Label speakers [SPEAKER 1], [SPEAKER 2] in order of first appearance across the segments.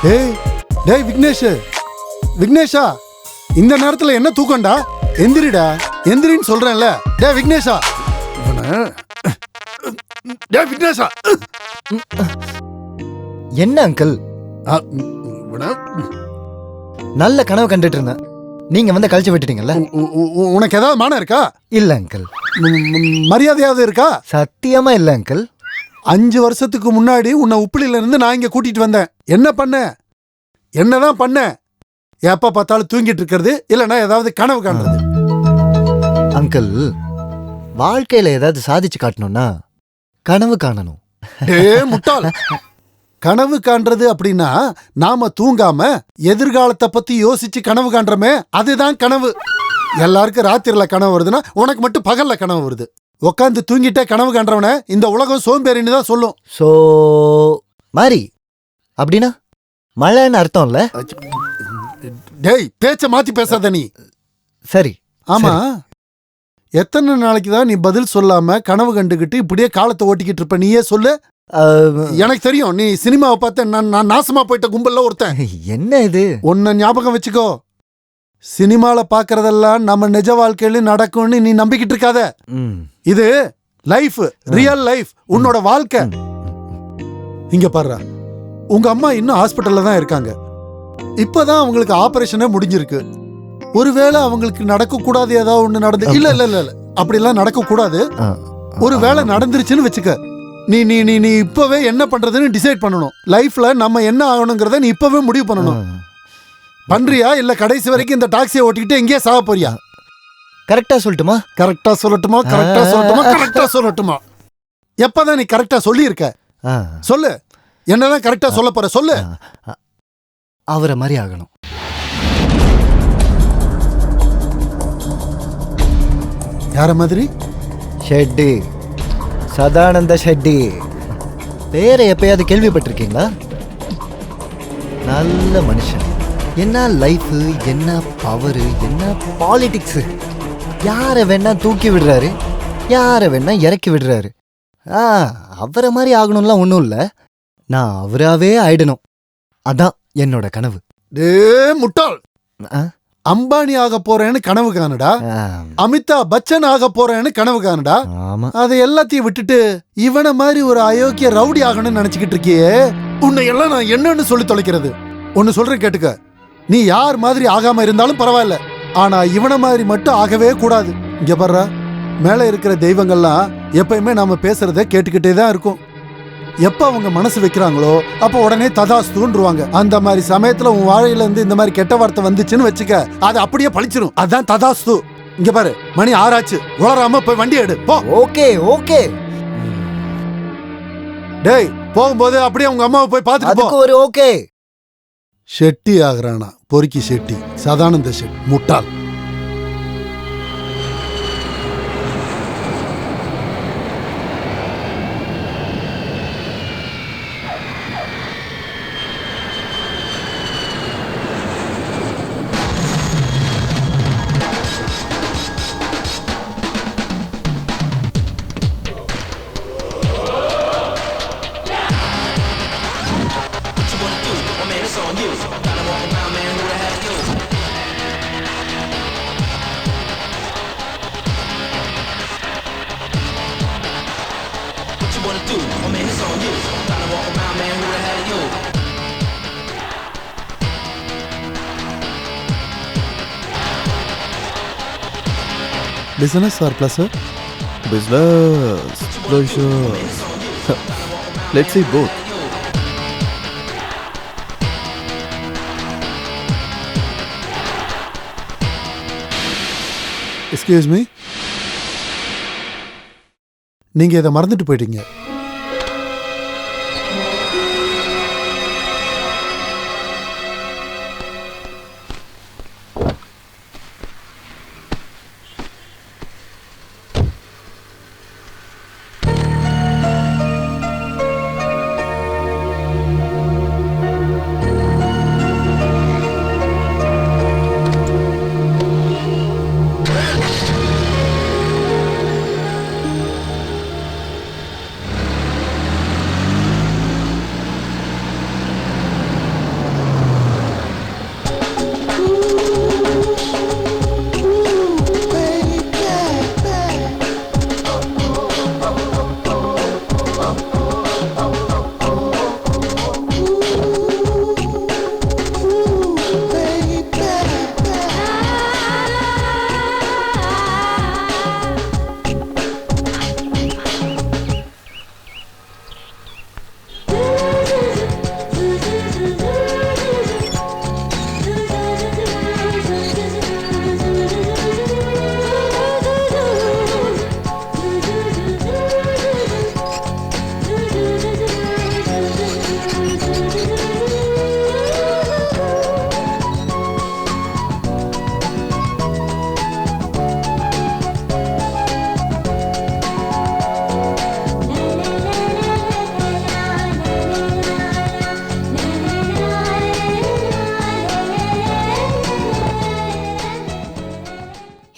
[SPEAKER 1] டேய் டேய் விக்னேஷா, இந்த நேரத்துல என்ன தூக்கண்டா? எந்திரிடா, எந்திரின்னு சொல்றேன்ல. டேய் விக்னேஷா, டேய் விக்னேஷா.
[SPEAKER 2] என்ன அங்கிள்? நல்ல கனவு கண்டுட்டு இருந்தேன், நீங்க வந்து கழிச்சு விட்டுட்டீங்கல்ல.
[SPEAKER 1] உனக்கு ஏதாவது மானம் இருக்கா?
[SPEAKER 2] இல்ல அங்கிள்.
[SPEAKER 1] மரியாதையாவது இருக்கா?
[SPEAKER 2] சத்தியமா இல்ல அங்கிள்.
[SPEAKER 1] 5 வருஷத்துக்கு முன்னாடி உன்னை உப்பிலில இருந்து நான் இங்க கூட்டிட்டு வந்தேன். என்ன பண்ண? என்னதான் பண்ண? எப்ப பார்த்தாலும் தூங்கிட்டு இருக்கிறது, இல்லைன்னா ஏதாவது கனவு காண்றது.
[SPEAKER 2] அங்கிள், வாழ்க்கையில ஏதாவது சாதிச்சு காட்டணும்னா கனவு காணணும்.
[SPEAKER 1] முட்டாள், கனவு காண்றது அப்படின்னா நாம தூங்காம எதிர்காலத்தை பத்தி யோசிச்சு கனவு காண்றமே, அதுதான் கனவு. எல்லாருக்கும் ராத்திரில கனவு வருதுன்னா உனக்கு மட்டும் பகல்ல கனவு வருது. உக்காந்து தூங்கிட்டே கனவு காண்றவன இந்த உலகம் சோம்பேறின்னு தான் சொல்லும்.
[SPEAKER 2] சோ மாறி அப்படின்னா மழைன்னு அர்த்தம் இல்ல?
[SPEAKER 1] டேய், பேச்ச மாத்தி பேசாத நீ.
[SPEAKER 2] சரி.
[SPEAKER 1] ஆமா, எத்தனை நாளைக்கு தான் நீ பதில் சொல்லாம கனவு கண்டுகிட்டு இப்படியே காலத்தை ஓட்டிக்கிட்டு இருப்ப? நீயே சொல்லு. எனக்கு தெரியும், நீ சினிமாவை பார்த்த நான் நாசமா போயிட்ட கும்பல்ல ஒருத்தன்.
[SPEAKER 2] என்ன இது?
[SPEAKER 1] ஒன்ன ஞாபகம் வச்சுக்கோ, சினிமால பாக்குறதெல்லாம் நம்ம நிஜ வாழ்க்கையில நடக்கும்னு நீ நம்பிக்கிட்டு இருக்காத. இது லைஃப், ரியல் லைஃப், உன்னோட வாழ்க்கை. இங்க பாரு, உங்க அம்மா இன்னும் ஹாஸ்பிட்டல்ல தான் இருக்காங்க. இப்பதான் அவங்களுக்கு ஆபரேஷனே முடிஞ்சிருக்கு. ஒருவேளை அவங்களுக்கு நடக்க கூடாது ஏதாவது ஒண்ணு நடந்து, இல்ல இல்ல இல்ல அப்படிலாம் நடக்க கூடாது. ஒரு வேளை நடந்துருச்சுன்னு வச்சுக்க, நீ நீ நீ நீ இப்பவே என்ன பண்றதுன்னு டிசைட் பண்ணணும். லைஃப்ல நம்ம என்ன ஆகணுங்கிறத நீ இப்பவே முடிவு பண்ணணும். பண்றியா இல்ல கடைசி வரைக்கும் இந்த டாக்ஸியை ஓட்டிக்கிட்டு எங்கேயே சாக போறியா?
[SPEAKER 2] கரெக்டா சொல்லட்டுமா?
[SPEAKER 1] கரெக்டா சொல்லட்டுமா? கரெக்டா சொல்லட்டுமா? கரெக்டா சொல்லட்டுமா? எப்பதான் நீ கரெக்டா சொல்லி இருக்க? சொல்லு, என்னதான் கரெக்டா சொல்ல போற? சொல்லு.
[SPEAKER 2] அவரை மாதிரி ஆகணும்.
[SPEAKER 1] யார மாதிரி?
[SPEAKER 2] ஷெட்டி, சதானந்த ஷெட்டி. பேரை எப்பயாவது கேள்விப்பட்டிருக்கீங்களா? நல்ல மனுஷன். என்ன லைஃப், என்ன பவர், என்ன பாலிடிக்ஸ். யாரை வேணா தூக்கி விடுறாரு, யாரை வேணா இறக்கி விடுறாரு. அவரை மாதிரி ஆகணும்லாம் ஒன்றும் இல்லை, நான் அவராவே ஆயிடணும். அதான் என்னோட கனவு.
[SPEAKER 1] டே முட்டாள், அம்பானி ஆக போறேன்னு கனவு காணுடா, அமிதாப் பச்சன் ஆக போறேன்னு கனவு காணுடா.
[SPEAKER 2] ஆமா.
[SPEAKER 1] அதை எல்லாத்தையும் விட்டுட்டு இவன மாதிரி ஒரு அயோக்கிய ரவுடி ஆகணும்னு நினைச்சுக்கிட்டு இருக்கியே, உன்னை எல்லாம் நான் என்னன்னு சொல்லி தொலைக்கிறது. ஒன்னு சொல்றேன் கேட்டுக்க, நீ யார் மாதிரி ஆகாம இருந்தாலும் பரவாயில்ல, ஆனா இவன மாதிரி மட்டும் ஆகவே கூடாது. இங்க பாரு, மேல இருக்கிற தெய்வங்கள்லாம் எப்பயுமே நாம பேசுறத கேட்டுக்கிட்டே தான் இருக்கும். எப்ப அவங்க மனசு வைக்கிறாங்களோ அப்ப உடனே ததாஸ்துன்றுவாங்க. அந்த மாதிரி சமயத்துல உன் வாழையில இருந்து இந்த மாதிரி கெட்ட வார்த்தை வந்துச்சுன்னு வச்சுக்க, அது அப்படியே பழிச்சிரும். அதான் ததாஸ்து. இங்க பாரு, மணி 6 ஆச்சு, உளராம போய் வண்டி எடு போ.
[SPEAKER 2] Okay okay.
[SPEAKER 1] டேய், போகும்போது அப்படியே உங்க அம்மாவை போய் பார்த்துட்டு போ.
[SPEAKER 2] ஒரு ஓகே.
[SPEAKER 1] ஷெட்டி ஆகுறானா, பொறுக்கி ஷெட்டி, சதானந்த ஷெட், முட்டாள். Business or pleasure?
[SPEAKER 3] Business, pleasure. Let's say both.
[SPEAKER 1] Excuse me? நீங்க இதை மறந்துட்டு போயிட்டீங்க.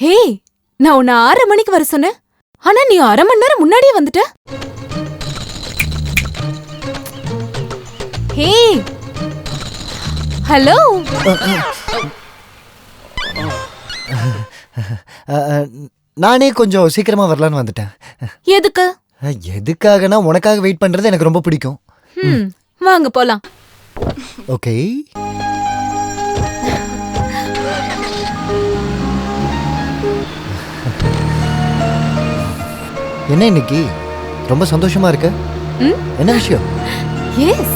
[SPEAKER 4] ஹே, நான் உன்னை 6:30 மணிக்கு வர சொன்னேன், ஆனா நீ 1/2 மணி நேரம் முன்னாடியே வந்துட்ட. ஹே, ஹலோ.
[SPEAKER 2] நானே கொஞ்சம் சீக்கிரமா வரலான்னு வந்துட்டேன்.
[SPEAKER 4] எதுக்கு?
[SPEAKER 2] எதுக்காகனா உனக்காக வெயிட் பண்றது எனக்கு ரொம்ப பிடிக்கும்.
[SPEAKER 4] வாங்க போலாம்.
[SPEAKER 2] ஓகே. என்ன இன்னைக்கு ரொம்ப சந்தோஷமா இருக்க? என்ன விஷயம்?
[SPEAKER 4] எஸ்,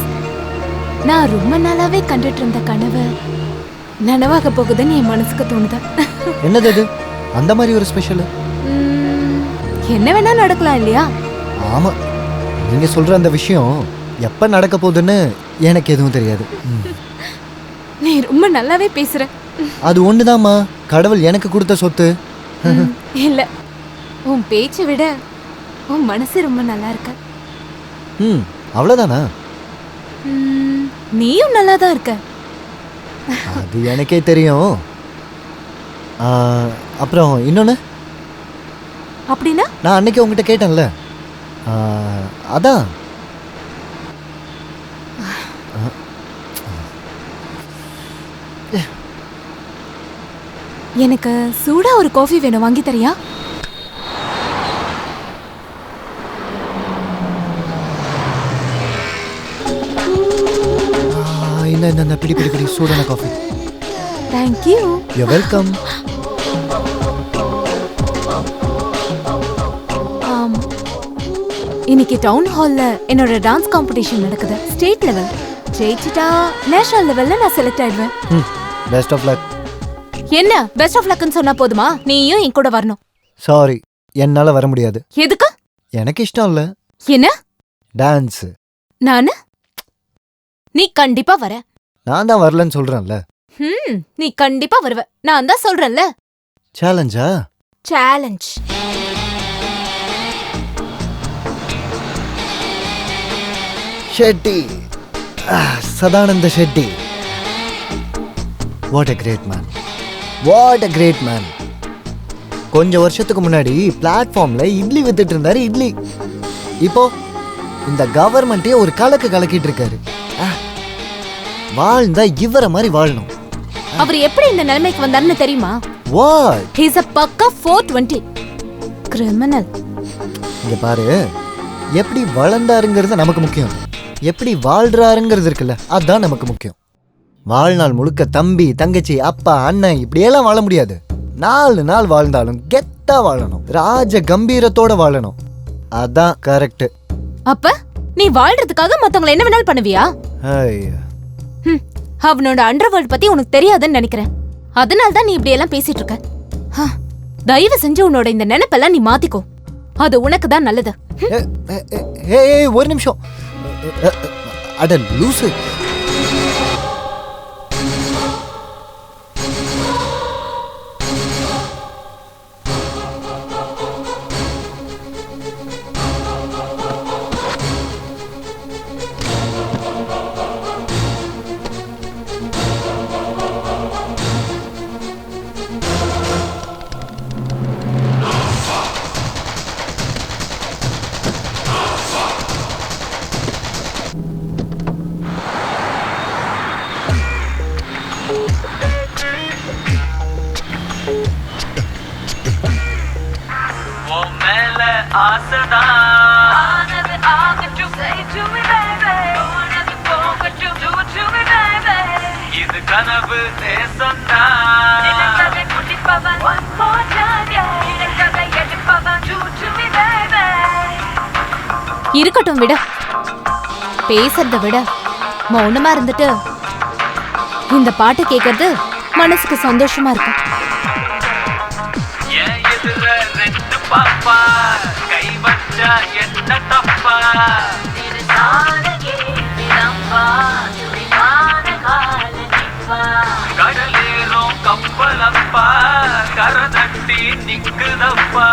[SPEAKER 4] நான் ரொம்ப நாளாவே கண்டுட்டு இருந்த கனவு நனவாக போகுதுன்னு என் மனசுக்கு தோணுது.
[SPEAKER 2] என்னது அது? அந்த மாதிரி ஒரு ஸ்பெஷல்?
[SPEAKER 4] என்ன வேணா நடக்கலாம் இல்லையா?
[SPEAKER 2] ஆமா, நீங்க சொல்ற அந்த விஷயம் எப்ப நடக்க போகுதுன்னு எனக்கு எதுவும் தெரியாது.
[SPEAKER 4] நீ ரொம்ப நல்லாவே பேசுற.
[SPEAKER 2] அது ஒண்ணுதாம்மா கடவுள் எனக்கு கொடுத்த சொத்து.
[SPEAKER 4] இல்ல, உன் பேச்சை விட உன் மனசு ரொம்ப நல்லா இருக்க.
[SPEAKER 2] அவ்வளவுதானா?
[SPEAKER 4] நீயும் நல்லா தான் இருக்க.
[SPEAKER 2] அது எனக்கே தெரியும். அப்புறம் இன்னொன்னு.
[SPEAKER 4] அப்படின்னா?
[SPEAKER 2] நான் அன்னைக்கு உங்ககிட்ட கேட்டேன்ல, அதான்.
[SPEAKER 4] எனக்கு சூடா ஒரு காஃபி வேணும், வாங்கி தரியா?
[SPEAKER 2] இந்த பிடி பிடி பிடி சூடான காஃபி.
[SPEAKER 4] தேங்க்யூ.
[SPEAKER 2] You welcome.
[SPEAKER 4] இன்னைக்கு டவுன் ஹால்ல என்னோட டான்ஸ் காம்படிஷன் நடக்குது. State level. ஜெயிச்சிட்டா நேஷனல் லெவல்ல நான் செலக்ட் ஆயிடுவேன்.
[SPEAKER 2] Best of luck.
[SPEAKER 4] என்ன பெஸ்ட் ஆஃப் லக்னு சொன்னா போதுமா? நீயும் என் கூட வரணும்.
[SPEAKER 2] சாரி, என்னால வர முடியாது.
[SPEAKER 4] எதுக்கு?
[SPEAKER 2] எனக்கு இஷ்டம் இல்ல.
[SPEAKER 4] என்ன?
[SPEAKER 2] டான்ஸ்.
[SPEAKER 4] நானு? நீ கண்டிப்பா வர.
[SPEAKER 2] நான் தான் வரலன்னு சொல்றேன்ல.
[SPEAKER 4] நீ கண்டிப்பா வருவ. நான் தான் சொல்றேன்ல.
[SPEAKER 2] சேலஞ்சா?
[SPEAKER 4] Challenge.
[SPEAKER 2] Shetty. Sadananda Shetty. What a great man. What a great man. கொஞ்சம் வருஷத்துக்கு முன்னாடி பிளாட்ஃபார்ம்ல இட்லி வித்துட்டு இருந்தாரு. இட்லி. இப்போ இந்த கவர்மெண்ட்டே ஒரு கலக்கு கலக்கிட்டு இருக்காரு. வாழ்ந்தா இவரை மாதிரி வாழணும்.
[SPEAKER 4] அவர் எப்படி இந்த நிலைமைக்கு வந்தாருன்னு தெரியுமா?
[SPEAKER 2] வாட்?
[SPEAKER 4] He is a பக்கா 420 கிரிமினல்.
[SPEAKER 2] இங்க பாரு, எப்படி வளர்ந்தாருங்கிறது நமக்கு முக்கியம். எப்படி வாழ்றாருங்கிறது இருக்குல்ல, அதுதான் நமக்கு முக்கியம். வாழ்நாள் முழுக்க தம்பி தங்கச்சி அப்பா அண்ணன் இப்படியெல்லாம் வாழ முடியாது. 4 நாள் வாழ்ந்தாலும் கெத்தா வாழணும். ராஜ கம்பீரத்தோட வாழணும். அதான் கரெக்ட்.
[SPEAKER 4] அப்ப நீ வாழ்றதுக்காக மத்தவங்களை என்ன வேணாலும் பண்ணுவியா? அவனோட அண்டர்வேர்ல்ட் பத்தி உனக்கு தெரியாதுன்னு நினைக்கிறேன். அதனால தான் நீ இப்படி எல்லாம் பேசிட்டு இருக்க. தயவு செஞ்சு உன்னோட இந்த நினைப்பெல்லாம் நீ மாத்திக்கோ. அது உனக்கு தான் நல்லது.
[SPEAKER 2] ஒரு நிமிஷம். அட லூசு.
[SPEAKER 4] இருக்கட்டும் விட. பேசுறத விட மௌனமா இருந்துட்டு இந்த பாட்டு கேட்கறது மனசுக்கு சந்தோஷமா இருக்கும்.
[SPEAKER 5] கப்பலப்பா கரதட்டி நிக்குதப்பா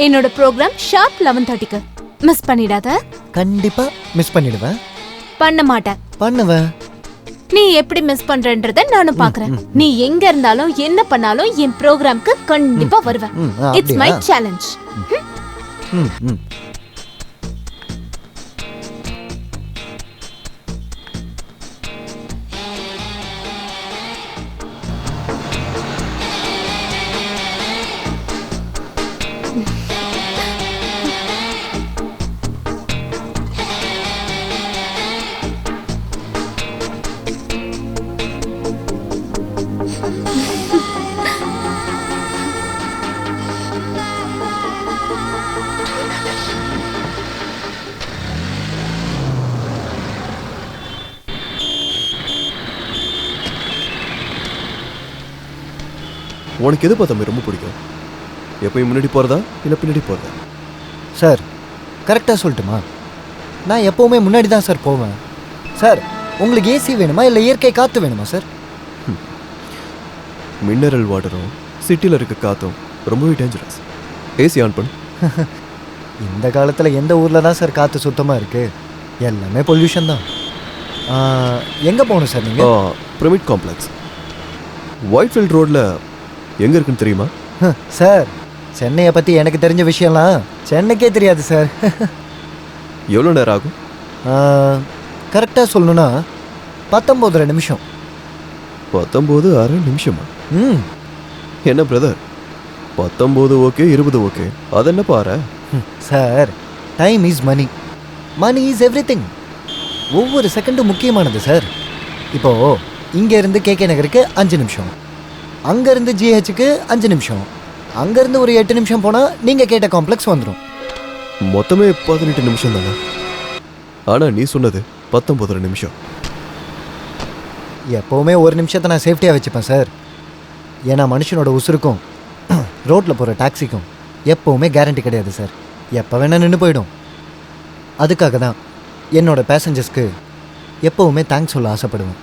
[SPEAKER 4] என்னோட ப்ரோக்ராம் ஷார்ப் 11:30க்கு. மிஸ் பண்ணிடாத.
[SPEAKER 2] கண்டிப்பா மிஸ் பண்ணிடுவேன்.
[SPEAKER 4] பண்ண மாட்டேன்.
[SPEAKER 2] பண்ணுவேன்.
[SPEAKER 4] நீ எப்படி மிஸ் பண்றன்றத நானும் பாக்குறேன். நீ எங்க இருந்தாலும் என்ன பண்ணாலும் என் ப்ரோக்ராம்க்கு கண்டிப்பா வருவேன். It's my challenge.
[SPEAKER 3] உனக்கு எது பார்த்தா ரொம்ப பிடிக்கும்? எப்பயும் முன்னாடி போகிறதா இல்லை பின்னாடி போகிறதா?
[SPEAKER 2] சார் கரெக்டாக சொல்லட்டுமா? நான் எப்போவுமே முன்னாடி தான் சார் போவேன். சார் உங்களுக்கு ஏசி வேணுமா இல்லை இயற்கை காற்று வேணுமா சார்?
[SPEAKER 3] மினரல் வாட்டரும் சிட்டியில் இருக்க காற்றும் ரொம்பவே டேஞ்சரஸ். ஏசி ஆன் பண்ணு.
[SPEAKER 2] இந்த காலத்தில் எந்த ஊரில் தான் சார் காற்று சுத்தமாக இருக்குது? எல்லாமே பொல்யூஷன் தான். எங்கே போகணும் சார் நீங்கள்?
[SPEAKER 3] பிரமிட் காம்ப்ளெக்ஸ் ஒயிட்ஃபீல்ட் ரோடில் எங்கே இருக்குன்னு தெரியுமா?
[SPEAKER 2] சார், சென்னையை பற்றி எனக்கு தெரிஞ்ச விஷயம்லாம் சென்னைக்கே தெரியாது சார்.
[SPEAKER 3] எவ்வளோ நேரம் ஆகும்?
[SPEAKER 2] கரெக்டாக சொல்லணுன்னா 19 நிமிஷம்.
[SPEAKER 3] 19 அரை நிமிஷமா?
[SPEAKER 2] ம்
[SPEAKER 3] என்ன பிரதர், 19 ஓகே 20 ஓகே, அது என்ன பாரு
[SPEAKER 2] sir, time is money, money is everything. ஒவ்வொரு செகண்டும் முக்கியமானது சார். இப்போது இங்கேருந்து கேகே நகருக்கு 5 நிமிஷம், அங்கேருந்து ஜிஹெச்சுக்கு 5 நிமிஷம், அங்கேருந்து ஒரு 8 நிமிஷம் போனால் நீங்கள் கேட்ட காம்ப்ளெக்ஸ் வந்துடும்.
[SPEAKER 3] மொத்தமே 18 நிமிஷம் தானே. ஆனால் நீ சொன்னது 19 நிமிஷம்.
[SPEAKER 2] எப்போவுமே ஒரு நிமிஷத்தை நான் சேஃப்டியாக வச்சுப்பேன் சார். ஏன்னா மனுஷனோட உசுருக்கும் ரோட்டில் போகிற டாக்ஸிக்கும் எப்போவுமே கேரண்டி கிடையாது சார். எப்போ வேணால் நின்று போயிடும். அதுக்காக தான் என்னோட பேசஞ்சர்ஸ்க்கு எப்போவுமே தேங்க்ஸ் சொல்ல ஆசைப்படுவேன்.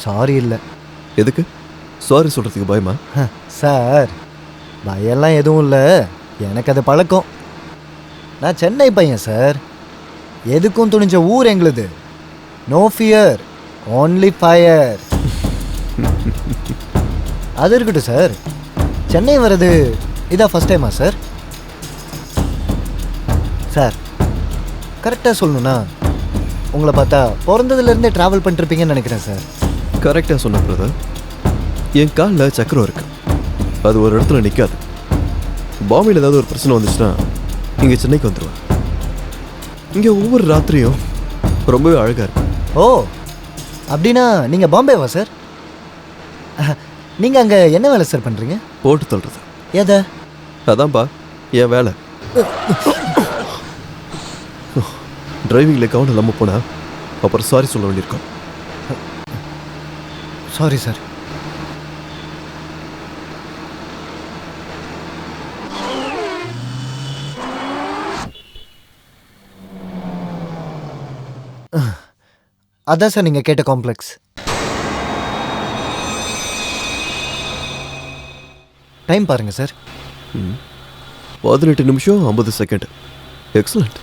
[SPEAKER 2] சாரி இல்லை.
[SPEAKER 3] எதுக்கு சாரி சொல்கிறதுக்கு பயமா?
[SPEAKER 2] சார், பயம்லாம் எதுவும் இல்லை, எனக்கு அது பழக்கம். நான் சென்னை பையன் சார். எதுக்கும் துணிஞ்ச ஊர் எங்களுது. No fear, only fire. அது இருக்கட்டும் சார், சென்னை வர்றது இதான் ஃபஸ்ட் டைமா சார்? சார், கரெக்டாக சொல்லணுன்னா உங்களை பார்த்தா பிறந்ததுலேருந்தே ட்ராவல் பண்ணிருப்பீங்கன்னு நினைக்கிறேன் சார்.
[SPEAKER 3] கரெக்டாக சொன்ன பிரதர். என் காலில் சக்கரம் இருக்கு, அது ஒரு இடத்துல நிற்காது. பாம்பேயில் ஏதாவது ஒரு பிரச்சனை வந்துச்சுன்னா இங்கே சென்னைக்கு வந்துடுவேன். இங்கே ஒவ்வொரு ராத்திரியும் ரொம்பவே அழகாக இருக்கும்.
[SPEAKER 2] ஓ, அப்படின்னா நீங்கள் பாம்பேவா சார்? நீங்கள் அங்கே என்ன வேலை சார் பண்ணுறீங்க?
[SPEAKER 3] போட்டு தள்ளுறது.
[SPEAKER 2] எதை?
[SPEAKER 3] அதான்ப்பா என் வேலை. டிரைவிங்கில் கவனம் இல்லாமல் போனால் அப்புறம் சாரி சொல்ல வேண்டியிருக்கோம்.
[SPEAKER 2] Sorry sir. அதான் சார் நீங்கள் கேட்ட காம்ப்ளெக்ஸ். டைம் பாருங்கள் சார்.
[SPEAKER 3] 18 நிமிஷம் 50 second. Excellent.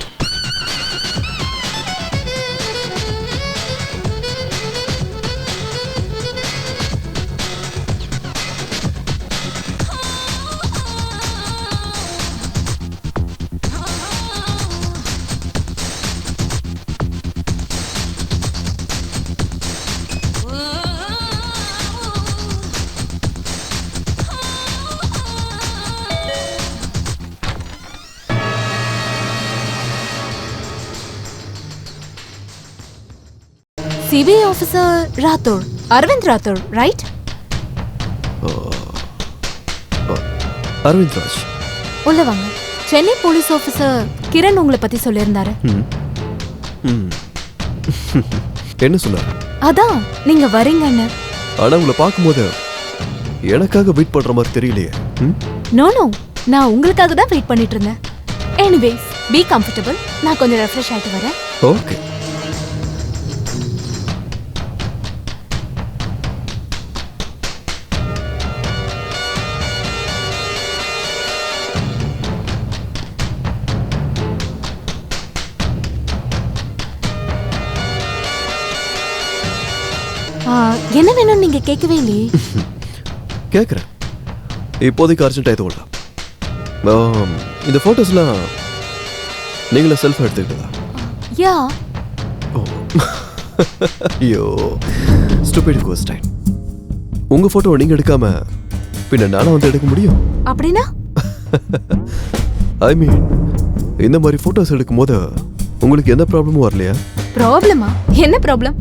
[SPEAKER 4] CBI officer Rathor, Arvind Rathor, right?
[SPEAKER 3] Aravind Raj.
[SPEAKER 4] உள்ள வாங்க. சென்னை போலீஸ் ஆஃபீஸர் கிரண் உங்களை பத்தி சொல்லியிருந்தாரு.
[SPEAKER 3] என்ன சொன்னார்?
[SPEAKER 4] அதான் நீங்க வரீங்கன்னு.
[SPEAKER 3] ஆனா உங்களை பார்க்கும்போது எனக்காக வெயிட் பண்ற மாதிரி தெரியலையே.
[SPEAKER 4] நோ, நான் உங்களுக்காக தான் வெயிட் பண்ணிட்டு இருந்தேன். Anyways, be comfortable. நான் கொஞ்சம் ரெஃப்ரெஷ் ஆயிட்டு வரேன்.
[SPEAKER 3] ஓகே.
[SPEAKER 4] என்ன வேணும்னு நீங்க கேட்கவே இல்லையே.
[SPEAKER 3] கேட்குறேன். இப்போதைக்கு அர்ஜென்ட் ஆயிட்டு ஓடலாம். இந்த ஃபோட்டோஸ்லாம் நீங்களே செல்ஃப் எடுத்துக்கிட்டதா?
[SPEAKER 4] யா.
[SPEAKER 3] ஐயோ, ஸ்டூபிட் கோஸ்டைன். உங்க ஃபோட்டோ நீங்க எடுக்காம பின்ன நானும் வந்து எடுக்க முடியும்?
[SPEAKER 4] அப்படின்னா
[SPEAKER 3] ஐ மீன், இந்த மாதிரி ஃபோட்டோஸ் எடுக்கும்போது உங்களுக்கு எந்த ப்ராப்ளமும் வரலையா?
[SPEAKER 4] ப்ராப்ளமா? என்ன ப்ராப்ளம்?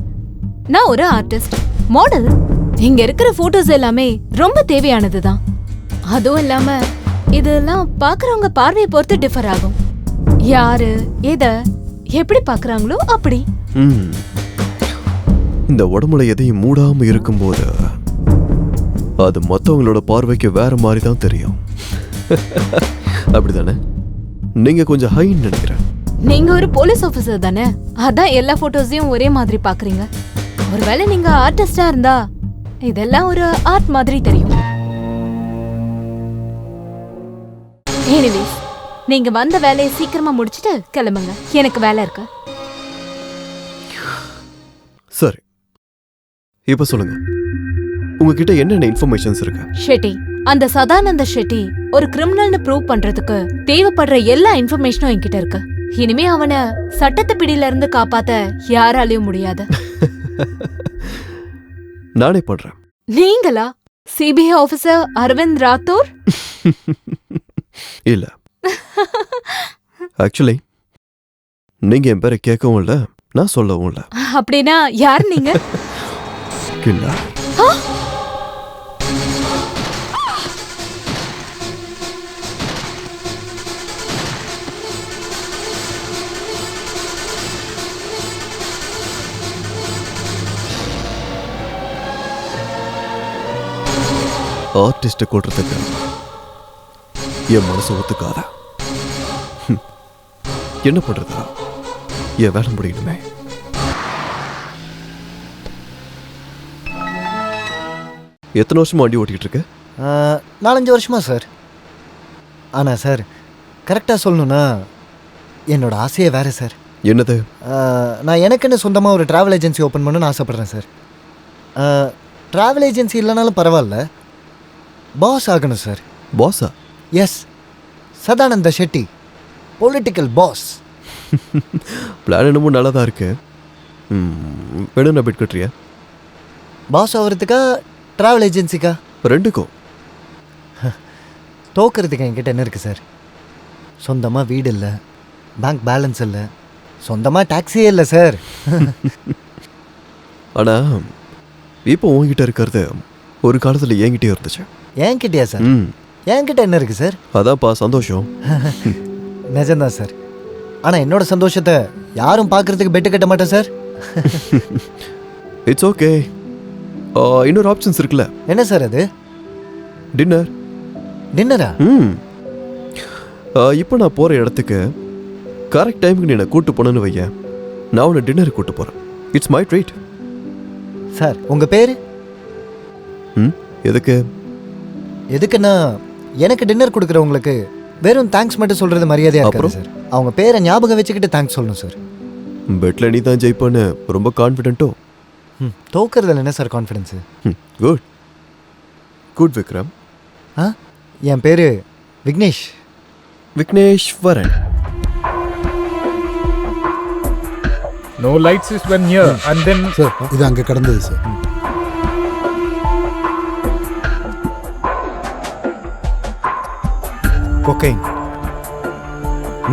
[SPEAKER 4] நான் ஒரு ஆர்டிஸ்ட், மாடல். இங்க இருக்கிற போட்டோஸ் எல்லாமே ரொம்ப தேவையானதுதான். அதுவும் இல்லாம இதெல்லாம் பாக்குறவங்க பார்வையை பொறுத்து டிஃபர் ஆகும். யாரு எத எப்படி பாக்குறாங்களோ அப்படி.
[SPEAKER 3] இந்த உடம்புல எதையும் மூடாம இருக்கும்போது அது மற்றவங்களோட பார்வைக்கு வேற மாதிரி தான் தெரியும். அப்படிதானே? நீங்க கொஞ்சம் ஹைன்னு நினைக்கிறேன்.
[SPEAKER 4] நீங்க ஒரு போலீஸ் ஆபீசர் தானே, அதான் எல்லா போட்டோஸையும் ஒரே மாதிரி பாக்குறீங்க. ஒருவேளை நீங்க ஆர்டிஸ்டா இருந்தா இதெல்லாம் ஒரு ஆர்ட் மாதிரி தெரியும். எனிவேஸ், நீங்க வந்த வேலையை சீக்கிரமா முடிச்சிட்டு கிளம்புங்க, எனக்கு வேலை இருக்கு.
[SPEAKER 3] சரி, இப்ப சொல்லுங்க, உங்ககிட்ட என்னென்ன இன்ஃபர்மேஷன்ஸ் இருக்கு?
[SPEAKER 4] ஷெட்டி, அந்த சதானந்த ஷெட்டி ஒரு கிரிமினல்னு ப்ரூவ் பண்றதுக்கு தேவைப்படுற எல்லா இன்ஃபர்மேஷனும் என்கிட்ட இருக்கு. இனிமே அவனை சட்டத்து பிடியில இருந்து காப்பாத்த யாராலையும் முடியாது.
[SPEAKER 3] நானே பண்றேன்.
[SPEAKER 4] நீங்களா? CBI officer Aravind Rathore?
[SPEAKER 3] இல்ல, ஆக்சுவலி நீங்க என் பேரை கேட்கவும் இல்ல, நான் சொல்லவும் இல்ல.
[SPEAKER 4] அப்படின்னா யார் நீங்க?
[SPEAKER 3] இல்ல, ஆர்டிஸ்ட கொள்றதுக்கு என் மனசு ஒத்துக்காத. என்ன பண்றதா? என் வேலை முடியணுமே. எத்தனை வருஷமா வண்டி ஓட்டிக்கிட்டு இருக்க?
[SPEAKER 2] 4-5 வருஷமா சார். ஆனால் சார், கரெக்டாக சொல்லணும்னா என்னோட ஆசையே வேறு சார்.
[SPEAKER 3] என்னது?
[SPEAKER 2] நான் எனக்குன்னு சொந்தமாக ஒரு ட்ராவல் ஏஜென்சி ஓப்பன் பண்ணணும்னு ஆசைப்பட்றேன் சார். ட்ராவல் ஏஜென்சி இல்லைனாலும் பரவாயில்ல, பாஸ் ஆகணும் சார்.
[SPEAKER 3] பாஸா?
[SPEAKER 2] Yes, Sadananda Shetty, political boss.
[SPEAKER 3] Plan என்னமோ நல்லா தான் இருக்கு. வேணும்னா பெட் கட்டுறியா?
[SPEAKER 2] பாஸ் ஆகிறதுக்கா ட்ராவல் ஏஜென்சிக்கா?
[SPEAKER 3] ரெண்டுக்கும்.
[SPEAKER 2] தோக்கிறதுக்கு என்கிட்ட என்ன இருக்குது சார்? சொந்தமாக வீடு இல்லை, பேங்க் பேலன்ஸ் இல்லை, சொந்தமாக டாக்ஸியே இல்லை சார்.
[SPEAKER 3] ஆனா இப்போ உங்ககிட்ட இருக்கிறது ஒரு காலத்தில் என்கிட்டயே இருந்துச்சு.
[SPEAKER 2] என்கிட்டயா சார்? என்கிட்ட என்ன இருக்குது சார்?
[SPEAKER 3] அதான்ப்பா சந்தோஷம்.
[SPEAKER 2] நிஜம்தான் சார். ஆனால் என்னோட சந்தோஷத்தை யாரும் பார்க்கறதுக்கு பெட்டு கட்ட மாட்டேன் சார்.
[SPEAKER 3] It's okay. இன்னொரு ஆப்ஷன்ஸ் இருக்குல்ல.
[SPEAKER 2] என்ன சார் அது?
[SPEAKER 3] டின்னர்.
[SPEAKER 2] டின்னரா?
[SPEAKER 3] இப்போ நான் போகிற இடத்துக்கு கரெக்ட் டைமுக்கு நீ என்னை கூட்டு போனேன்னு வைய, நான் உன்னை டின்னருக்கு கூட்டு போகிறேன். It's my treat.
[SPEAKER 2] சார், உங்கள் பேர்?
[SPEAKER 3] எதுக்கு?
[SPEAKER 2] எதுக்குன்னா எனக்கு டின்னர் கொடுக்குறவங்களுக்கு வெறும் தேங்க்ஸ் மட்டும் சொல்கிறது மரியாதையாக இருக்காது சார். அவங்க பேரை ஞாபகம் வச்சுக்கிட்டு தேங்க்ஸ் சொல்லணும் சார்.
[SPEAKER 3] பெட்டில் நீ தான் ஜெயிப்பான்னு ரொம்ப கான்ஃபிடென்ட்டோ?
[SPEAKER 2] தோக்கிறதுல என்ன sir confidence?
[SPEAKER 3] Good good Vikram.
[SPEAKER 2] என் பேர் Vignesh.
[SPEAKER 3] Vigneshwaran.
[SPEAKER 6] No lights is when here and then.
[SPEAKER 1] Sir, இது அங்கே கடந்தது சார்.
[SPEAKER 7] కొకైన్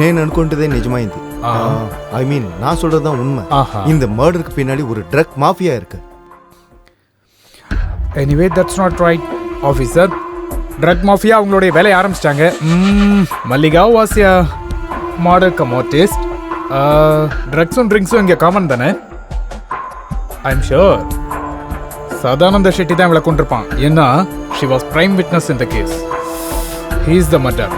[SPEAKER 7] నేను అనుకుంటదే నిజమైంది. ఐ మీన్ நான் சொல்றது தான் உண்மை. இந்த மர்டருக்கு பின்னாடி ஒரு ட்ரக் மாஃபியா இருக்கு.
[SPEAKER 6] Anyway, that's not right, officer. Drug mafia அவங்களுடைய வேலையை ஆரம்பிச்சிட்டாங்க. Mallika was a murder commodist. ட்ரக்ஸும் ட்ரிங்க்ஸும் இங்கே காமன் தானே? I am sure Sadananda Shetty தான் இவளை கொண்டிருப்பான். ஏன்னா she was prime witness in the case. He is the murderer.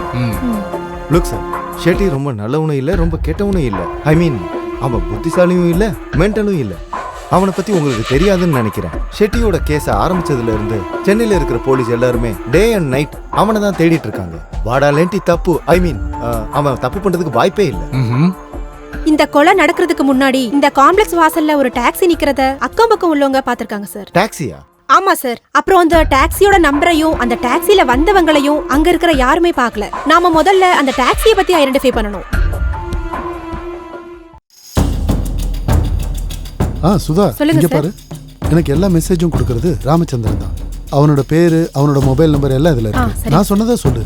[SPEAKER 7] Look sir, Shetty ரொம்ப நல்லவனும் இல்லை, ரொம்ப கெட்டவனும் இல்லை. ஐ மீன் அவன் புத்திசாலியும் இல்லை, மென்டலும் இல்லை. அவனை பற்றி உங்களுக்கு தெரியாதுன்னு நினைக்கிறேன். ஷெட்டியோட கேஸை ஆரம்பிச்சதுல இருந்து சென்னையில் இருக்கிற போலீஸ் எல்லாருமே டே அண்ட் நைட் அவனை தான் தேடிட்டு இருக்காங்க. வாடாலேண்டி தப்பு, ஐ மீன் அவன் தப்பு பண்ணுறதுக்கு வாய்ப்பே இல்லை.
[SPEAKER 8] இந்த கொலை நடக்கிறதுக்கு முன்னாடி இந்த காம்ப்ளெக்ஸ் வாசல்ல ஒரு டாக்ஸி நிக்கிறத அக்கம் பக்கம் உள்ளவங்க பாத்திருக்காங்க சார்.
[SPEAKER 7] டாக்ஸியா?
[SPEAKER 8] ஆமா சார். அப்புறம் அந்த டாக்ஸியோட நம்பரையும் அந்த டாக்ஸில வந்தவங்களையும் அங்க இருக்கிற யாருமே பார்க்கல. நாம முதல்ல அந்த டாக்ஸியை பத்தி ஐடென்டிஃபை பண்ணணும்.
[SPEAKER 1] சுதா, இங்க பாரு. எனக்கு எல்லா மெசேஜும் கொடுக்கறது ராமச்சந்திரன் தான். அவனோட பேரு, அவனோட மொபைல் நம்பர் எல்லாம் இதுல இருக்கு. நான் சொன்னதை சொல்லு.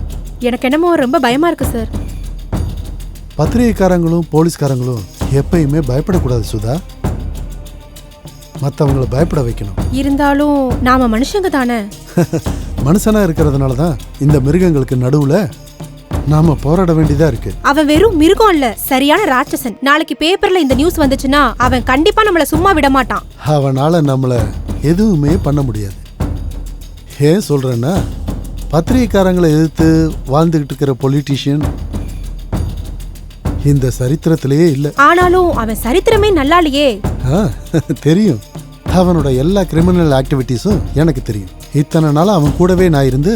[SPEAKER 8] எனக்கு என்னமோ ரொம்ப பயமா இருக்கு சார்.
[SPEAKER 1] பத்திரிகைக்காரங்களும் போலீஸ்காரங்களும் எப்பயுமே பயப்படக்கூடாது சுதா. மற்றவங்களை பயப்பட வைக்கணும்.
[SPEAKER 8] இருந்தாலும் நாம மனுஷங்க தானே.
[SPEAKER 1] மனுஷனா இருக்கிறதுனால தான் இந்த மிருகங்களுக்கு நடுவுல நாம போராட வேண்டியதா இருக்கு.
[SPEAKER 8] அவன் வெறும் மிருகம் இல்ல, சரியான ராட்சசன். நாளைக்கு பேப்பர்ல இந்த நியூஸ் வந்துச்சுன்னா அவன் கண்டிப்பா நம்மள சும்மா விட மாட்டான்.
[SPEAKER 1] அவனால நம்மள எதுவுமே பண்ண முடியாது. ஏன் சொல்றேன்னா, பத்திரிகைக்காரங்களை எதிர்த்து வாழ்ந்துகிட்டு இருக்கிற பொலிட்டீஷியன் இந்த சரித்திரத்திலேயே இல்ல.
[SPEAKER 8] ஆனாலும் அவன் சரித்திரமே நல்லா இல்லையே.
[SPEAKER 1] தெரியும். அவனோட எல்லா கிரிமினல் ஆக்டிவிட்டீஸும் எனக்கு தெரியும். இத்தனை நாளா அவன் கூடவே நான் இருந்து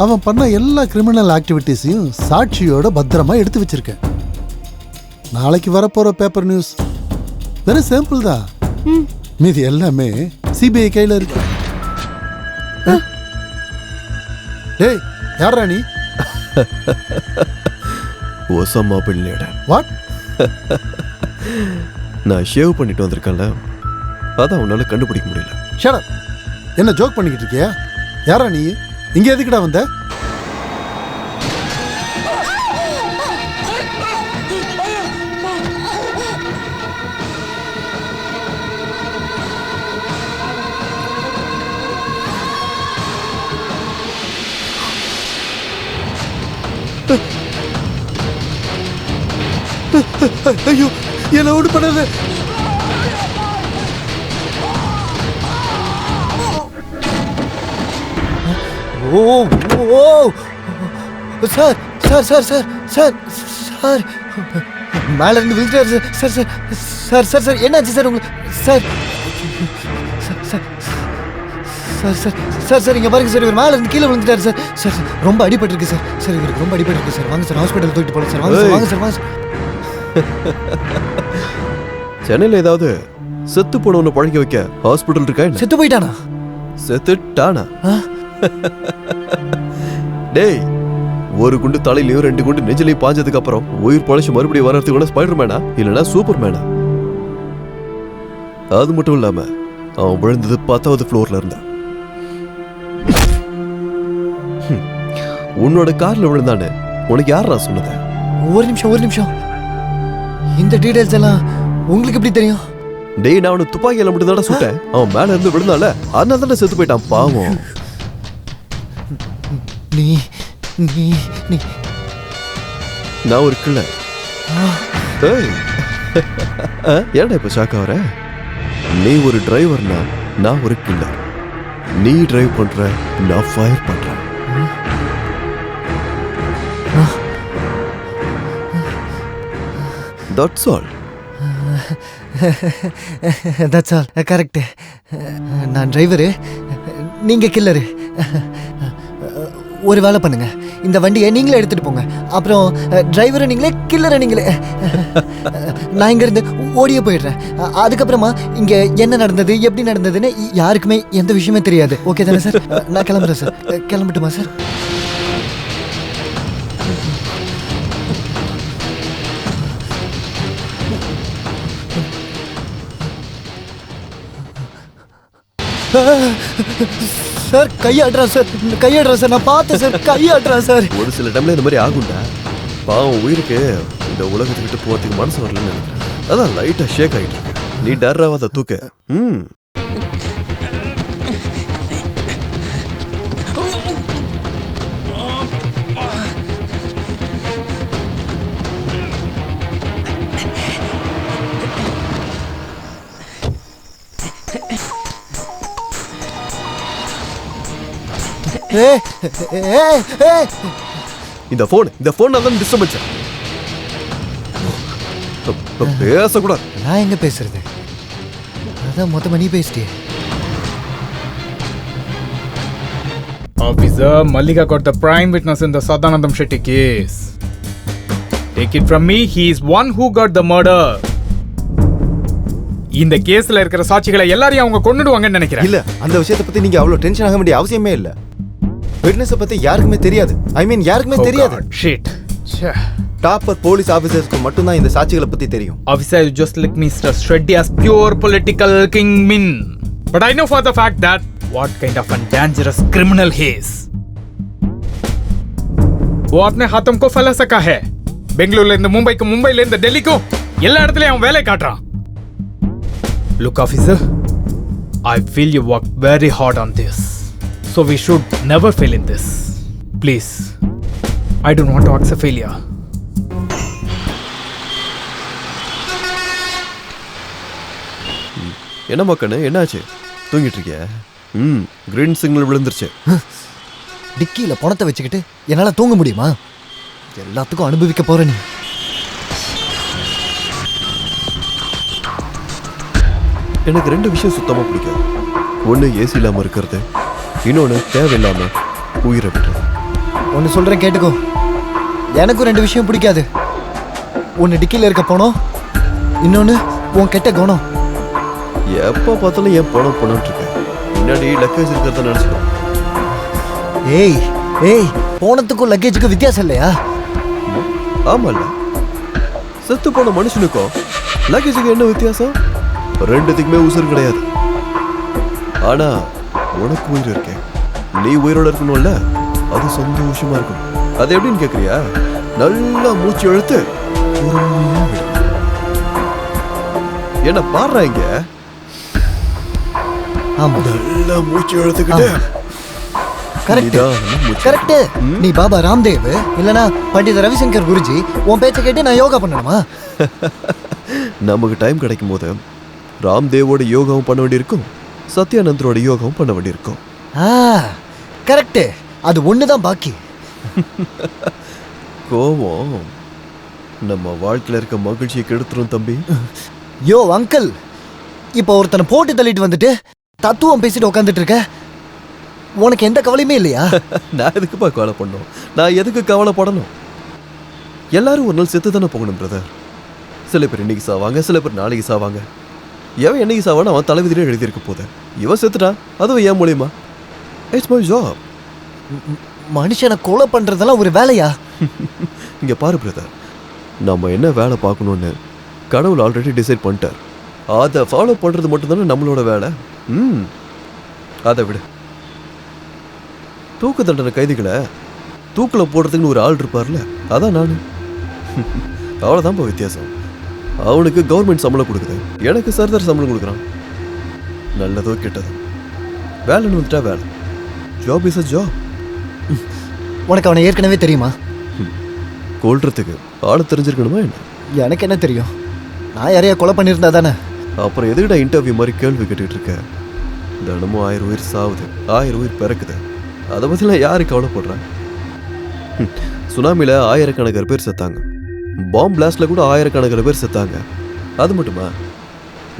[SPEAKER 1] அவன் பண்ண எல்லா கிரிமினல் ஆக்டிவிட்டீஸையும் சாட்சியோட பத்திரமா எடுத்து வச்சிருக்கேன். நாளைக்கு வரப்போற பேப்பர் நியூஸ் வெறும் சாம்பிள் தான். மீதி எல்லாமே சிபிஐ கையில இருக்கு. டேய் யாரா நீ?
[SPEAKER 3] Osama bin Laden.
[SPEAKER 1] வாட்?
[SPEAKER 3] நான் ஷேவ் பண்ணிட்டு வந்திருக்கேன்ல, அதான் உன்னால கண்டுபிடிக்க முடியல.
[SPEAKER 1] Shut up. என்ன ஜோக் பண்ணிக்கிட்டு இருக்கியா? யாரா நீ? இங்க எதுக்குடா வந்த? ஐயோ என்ன விடு பண்ணாத.
[SPEAKER 2] ஓ ஓ sir sir sir sir sir sir மேல இருந்து விழுந்துட்டாரு sir sir sir sir sir என்னாச்சு சார் உங்களுக்கு sir sir sir sir sir sir இங்கே பாருங்க சார், இவர் மேல இருந்து கீழே விழுந்துட்டாரு சார். சார் சார் ரொம்ப அடிபட்டிருக்கு சார். சார் இவருக்கு ரொம்ப அடிபட்டிருக்கு சார். வாங்க சார் ஹாஸ்பிட்டல் தூக்கிட்டு போகலாம் சார். வாங்க சார் வாங்க சார் வாங்க சார்.
[SPEAKER 3] சென்னையில் ஏதாவது செத்து போனவனை பழக்க வைக்க ஹாஸ்பிட்டல் இருக்கா?
[SPEAKER 2] செத்து போயிட்டானா?
[SPEAKER 3] செத்துட்டானா? டேய், ஒரு குண்டு தலையிலையும் 2 குண்டு நெஞ்சிலையும் பாஞ்சதுக்கு அப்புறம் உயிர் பழச்சு மறுபடியும் வர்றதுக்கு கூட ஸ்பைடர்மேனா இல்லைன்னா சூப்பர்மேனா? அது மட்டும் இல்லாம அவன் விழுந்தது 10வது ஃப்ளோர்ல இருந்தான். உன்னோட கார்ல விழுந்தானே, உனக்கு யாரா சொன்னது?
[SPEAKER 2] ஒரு நிமிஷம். இந்த டீடைல்ஸ் எல்லாம் உங்களுக்கு எப்படி தெரியும்?
[SPEAKER 3] டேய், நான் அவனுக்கு துப்பாக்கியில மட்டும் தானே சுட்டேன். அவன் மேல இருந்து விழுந்தால அதனால தானே செத்து போயிட்டான் பாவம்.
[SPEAKER 2] நீ நீ நீ
[SPEAKER 3] நான் ஒரு கில்லர். ஏன்டா இப்ப ஷாக் ஆகுற? நீ ஒரு டிரைவர்னா நான் ஒரு கில்லர். நீ டிரைவ் பண்ற, நான் ஃபயர் பண்றேன். That's all.
[SPEAKER 2] That's all. Correct. நான் டிரைவரு, நீங்கள் கில்லரு. ஒரு வேலை பண்ணுங்க, இந்த வண்டியை நீங்களே எடுத்துட்டு போங்க. அப்புறம் டிரைவரை நீங்களே, கில்லரை நீங்களே. நான் இங்கேருந்து ஓடியே போயிடுறேன். அதுக்கப்புறமா இங்கே என்ன நடந்தது, எப்படி நடந்ததுன்னு யாருக்குமே எந்த விஷயமே தெரியாது. ஓகே தானே சார்? நான் கிளம்புறேன் சார். கிளம்பட்டுமா சார்? சார் கையாடுறான் சார். நான் பார்த்தேன் சார், கையாடுறான் சார்.
[SPEAKER 3] ஒரு சில டைம்ல இந்த மாதிரி ஆகும்டா. பாவம் உயிருக்கு இந்த உலகத்துக்கிட்ட போறதுக்கு மனசு வரலன்னு நினைக்கிறேன். அதான் லைட்டா ஷேக் ஆயிட்டு இருக்கு. நீ டர்ராவாத தூக்க. இந்த போன் அதான் டிஸ்டர்பன்ஸ். பேசக்கூடாது.
[SPEAKER 2] நான் எங்க பேசுறது? அதான் மொத்தமா நீ பேசிட்டே.
[SPEAKER 6] Officer, Mallika got the prime witness in the Sadanandam Shetty case. Take it from me, he is one who got the murder. இந்த கேஸ்ல இருக்கிற சாட்சிகளை எல்லாரையும் அவங்க கொன்னுடுவாங்கன்னு நினைக்கிறேன்.
[SPEAKER 7] இல்ல, அந்த விஷயத்தை பத்தி நீங்க அவ்வளவு டென்ஷன் ஆக வேண்டிய அவசியமே இல்ல. விட்னஸ் பத்தி யாருக்குமே தெரியாது. யாருக்குமே தெரியாது.
[SPEAKER 6] ஷிட்.
[SPEAKER 7] டாப்பர் போலீஸ் ஆபீசர்ஸ்க்கு மட்டும் தான் இந்த சாட்சிகளை பத்தி தெரியும்.
[SPEAKER 6] Officer, you just like Mr. Shetty as pure political kingpin. But I know for the fact that what kind of a dangerous criminal he is. वो अपने हाथों को फैला सका है. बेंगलुरु लेंद मुंबई को, मुंबई लेंद दिल्ली को, எல்லா இடத்துலயும் அவன் வேலை காட்டுறான். Look, officer, I feel you worked very hard on this. So we should never fail in this. Please, I don't want to accept failure.
[SPEAKER 3] என்ன மக்கனே, என்னாச்சு? தூங்கிட்டு இருக்கியா? கிரீன் சிக்னல் விழுந்துருச்சு.
[SPEAKER 2] டிக்கியில பணத்தை வச்சுக்கிட்டு என்னால தூங்க முடியுமா? எல்லாத்துக்கும் அனுபவிக்க போற நீ.
[SPEAKER 3] எனக்கு 2 விஷயம் சுத்தமா பிடிக்காது. ஒன்று ஏசி இல்லாம இருக்கிறது, இன்னொன்று தேவையில்லாம உயிரை விடுறது.
[SPEAKER 2] ஒன்று சொல்கிறேன் கேட்டுக்கோ. எனக்கும் 2 விஷயம் பிடிக்காது. ஒன்று டிக்கியில் இருக்க பணம், இன்னொன்று உன் கெட்ட குணம்.
[SPEAKER 3] எப்போ பார்த்தாலும் என் பணம் பணம்ட்டு இருக்கேன். முன்னாடி லக்கேஜ் இருக்கிறத நினச்சிக்கோ.
[SPEAKER 2] ஏய் ஏய், போனத்துக்கும் லக்கேஜுக்கும் வித்தியாசம் இல்லையா?
[SPEAKER 3] ஆமாம்ல, செத்து போன மனுஷனுக்கும் லக்கேஜுக்கு என்ன வித்தியாசம்? 2த்துக்குமே உசுறு கிடையாது. ஆனா உனக்கு உயிர் இருக்கேன், நீ உயிரோட இருக்கணும்ல, அது சந்தோஷமா இருக்கும். அது எப்படின்னு கேக்குறியா? நல்லா மூச்சு இழுத்து பொறுமையா விடு. என்ன பாடுறாங்க?
[SPEAKER 2] ஆமா,
[SPEAKER 3] நல்லா மூச்சு இழுத்துக்கிட்டு
[SPEAKER 2] கரெக்ட் கரெக்ட். நீ பாபா ராம்தேவ் இல்லனா பண்டித ரவிசங்கர் குருஜி, உன் பேச்சை கேட்டு நான் யோகா பண்ணணுமா?
[SPEAKER 3] நமக்கு டைம் கிடைக்கும் போது ராம்தேவோட யோகாவும் பண்ண வேண்டியிருக்கும், சத்யானந்தரோட யோகாவும் பண்ண வேண்டியிருக்கும்.
[SPEAKER 2] கரெக்ட். அது ஒண்ணுதான் பாக்கி.
[SPEAKER 3] கோவம் நம்ம வாழ்க்கையில இருக்க மகிழ்ச்சியை கெடுத்துரும் தம்பி.
[SPEAKER 2] யோ அங்கிள், இப்போ ஒருத்தனை போட்டு தள்ளிட்டு வந்துட்டு தத்துவம் பேசிட்டு உட்காந்துட்டு இருக்க. உனக்கு எந்த கவலையுமே இல்லையா?
[SPEAKER 3] நான் எதுக்குப்பா கவலை பண்ணணும்? நான் எதுக்கு கவலைப்படணும்? எல்லாரும் ஒரு நாள் செத்து தானே போகணும் பிரதர். சில பேர் இன்னைக்கு சாவாங்க, சில பேர் நாளைக்கு சாவாங்க. எவன் என்னைக்கு சாவான்னு அவன் தலைவிதிலே எழுதியிருக்க போத. இவன் செத்துட்டான், அதுவும் ஏன் மூலியமா? It's my job.
[SPEAKER 2] மனுஷனை கொலை பண்றதெல்லாம் ஒரு வேலையா?
[SPEAKER 3] இங்க பாரு பிரதர், நம்ம என்ன வேலை பார்க்கணும்னு கடவுள் ஆல்ரெடி டிசைட் பண்ணிட்டார். அதை ஃபாலோ பண்றது மட்டும்தானே நம்மளோட வேலை. அதை விடு. தூக்கு தண்டனை கைதிகளை தூக்கில் போடுறதுக்குன்னு ஒரு ஆள் இருப்பார்ல, அதான் நான். அவ்வளோதான்ப்பா வித்தியாசம். அவனுக்கு கவர்மெண்ட் சம்பளம் கொடுக்குது, எனக்கு சர்தார் சம்பளம் கொடுக்குறான். நல்லதோ கெட்டதோ வேலைன்னு வந்துட்டா வேலை. Job is a job.
[SPEAKER 2] உனக்கு அவனை ஏற்கனவே தெரியுமா?
[SPEAKER 3] கொல்றதுக்கு ஆளை தெரிஞ்சிருக்கணுமா என்ன?
[SPEAKER 2] எனக்கு என்ன தெரியும்? நான் யாரையா கொலை பண்ணியிருந்தா தானே.
[SPEAKER 3] அப்புறம் எதுக்கிட்ட இன்டர்வியூ மாதிரி கேள்வி கேட்டுட்டு இருக்க? தினமும் 1000 உயிர் சாவுது, 1000 உயிர் பிறக்குது. அதை பற்றிலாம் யாரு கவலைப்படுறாங்க? சுனாமியில் ஆயிரக்கணக்கான பேர் செத்தாங்க, பாம்பு பிளாஸ்டில் கூட ஆயிரக்கணக்கான பேர் செத்தாங்க. அது மட்டுமா,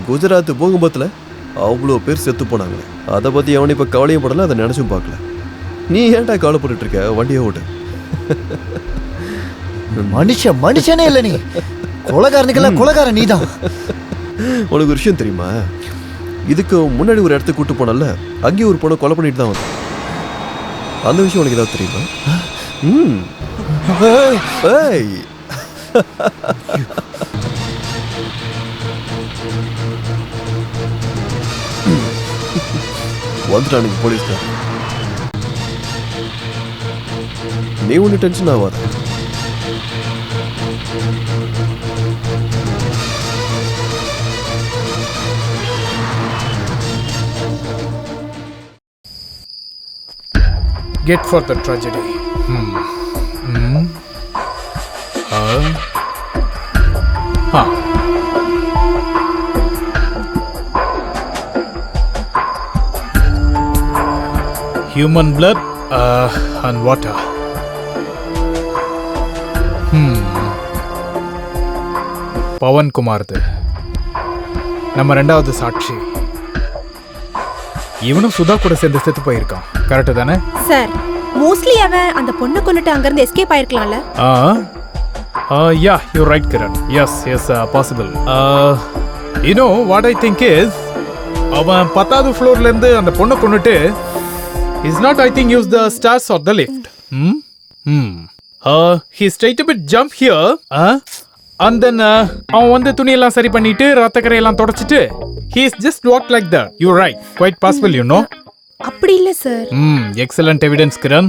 [SPEAKER 3] குஜராத் பூகம்பத்தில் அவ்வளோ பேர் செத்து போனாங்களே. அதை பற்றி அவனை இப்போ கவலையும் படலை, அதை நினச்சும் பார்க்கல. நீ ஏன்டா கவலைப்பட்டு இருக்க? வண்டியை ஓட்டு.
[SPEAKER 2] மனுஷனே இல்லை நீ. கொலைகாரனுக்கெல்லாம் கொலைகாரன் நீதான்.
[SPEAKER 3] உனக்கு ஒரு விஷயம் தெரியுமா? இதுக்கு முன்னாடி ஒரு இடத்துக்கு கூட்டு போனல, அங்கேயும் ஒரு பொண்ணை கொலை பண்ணிட்டு தான் வந்தேன். அந்த விஷயம் உனக்கு ஏதாவது தெரியுமா? வந்துட்டானுங்க போலீஸ்கார். நீ ஒன்றும் டென்ஷன் ஆகாத.
[SPEAKER 6] Get for the tragedy. Human blood and water. Pawan குமார்து நம்ம 2வது சாட்சி. இவனும் சுதா கூட சேர்ந்து செத்து போயிருக்கான், கரெக்ட் தானே?
[SPEAKER 8] சார், மோஸ்ட்லி அவன் அந்த பொண்ணை கொண்டுட்டு அங்கிருந்து escape ஆயிருக்கலாம்ல?
[SPEAKER 6] Yeah, you're right, Kiran. Yes, possible. You know what I think is, அவன் 10வது ஃப்ளோர்ல இருந்து அந்த பொண்ணை கொண்டுட்டு is not, I think, use the stairs or the lift. He straight up jump here, and then அவன் வந்து துணியெல்லாம் சரி பண்ணிட்டு ரத்தக்கரையெல்லாம் தொடச்சிட்டு he is just walked like that. You're right, quite possible, you know.
[SPEAKER 8] அப்படி இல்ல sir.
[SPEAKER 6] Excellent evidence, Kiran.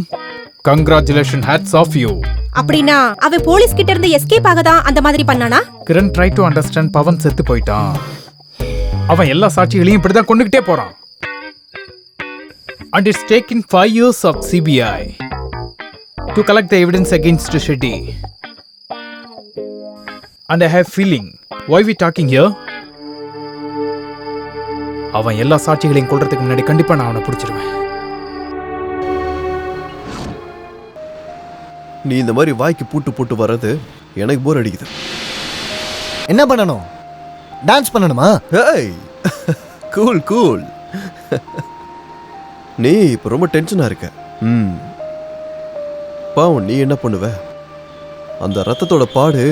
[SPEAKER 6] Congratulations, hats off you.
[SPEAKER 8] அப்படினா அவன் போலீஸ் கிட்ட இருந்து எஸ்கேப் ஆக தான் அந்த மாதிரி பண்ணானா?
[SPEAKER 6] Kiran, try to understand. Pawan செத்து போயிட்டான். அவன் எல்லா சாட்சிகளையும் இப்படி தான் கொண்டுகிட்டே போறான். And it's taken 5 years of CBI to collect the evidence against Shetty. And I have feeling, why we talking here? அவன் எல்லா சாட்சிகளையும் கொல்றதுக்கு முன்னாடி கண்டிப்பா நான் அவனை பிடிச்சிருவேன்.
[SPEAKER 3] நீ இந்த மாதிரி வாய்க்கு பூட்டு போட்டு வர்றது எனக்கு போர் அடிக்குது.
[SPEAKER 2] என்ன பண்ணணும்? டான்ஸ் பண்ணணுமா?
[SPEAKER 3] Hey, cool cool. நீ இப்போ ரொம்ப டென்ஷனா இருக்க. பாவம் நீ என்ன பண்ணுவ? அந்த ரத்தத்தோட பாடு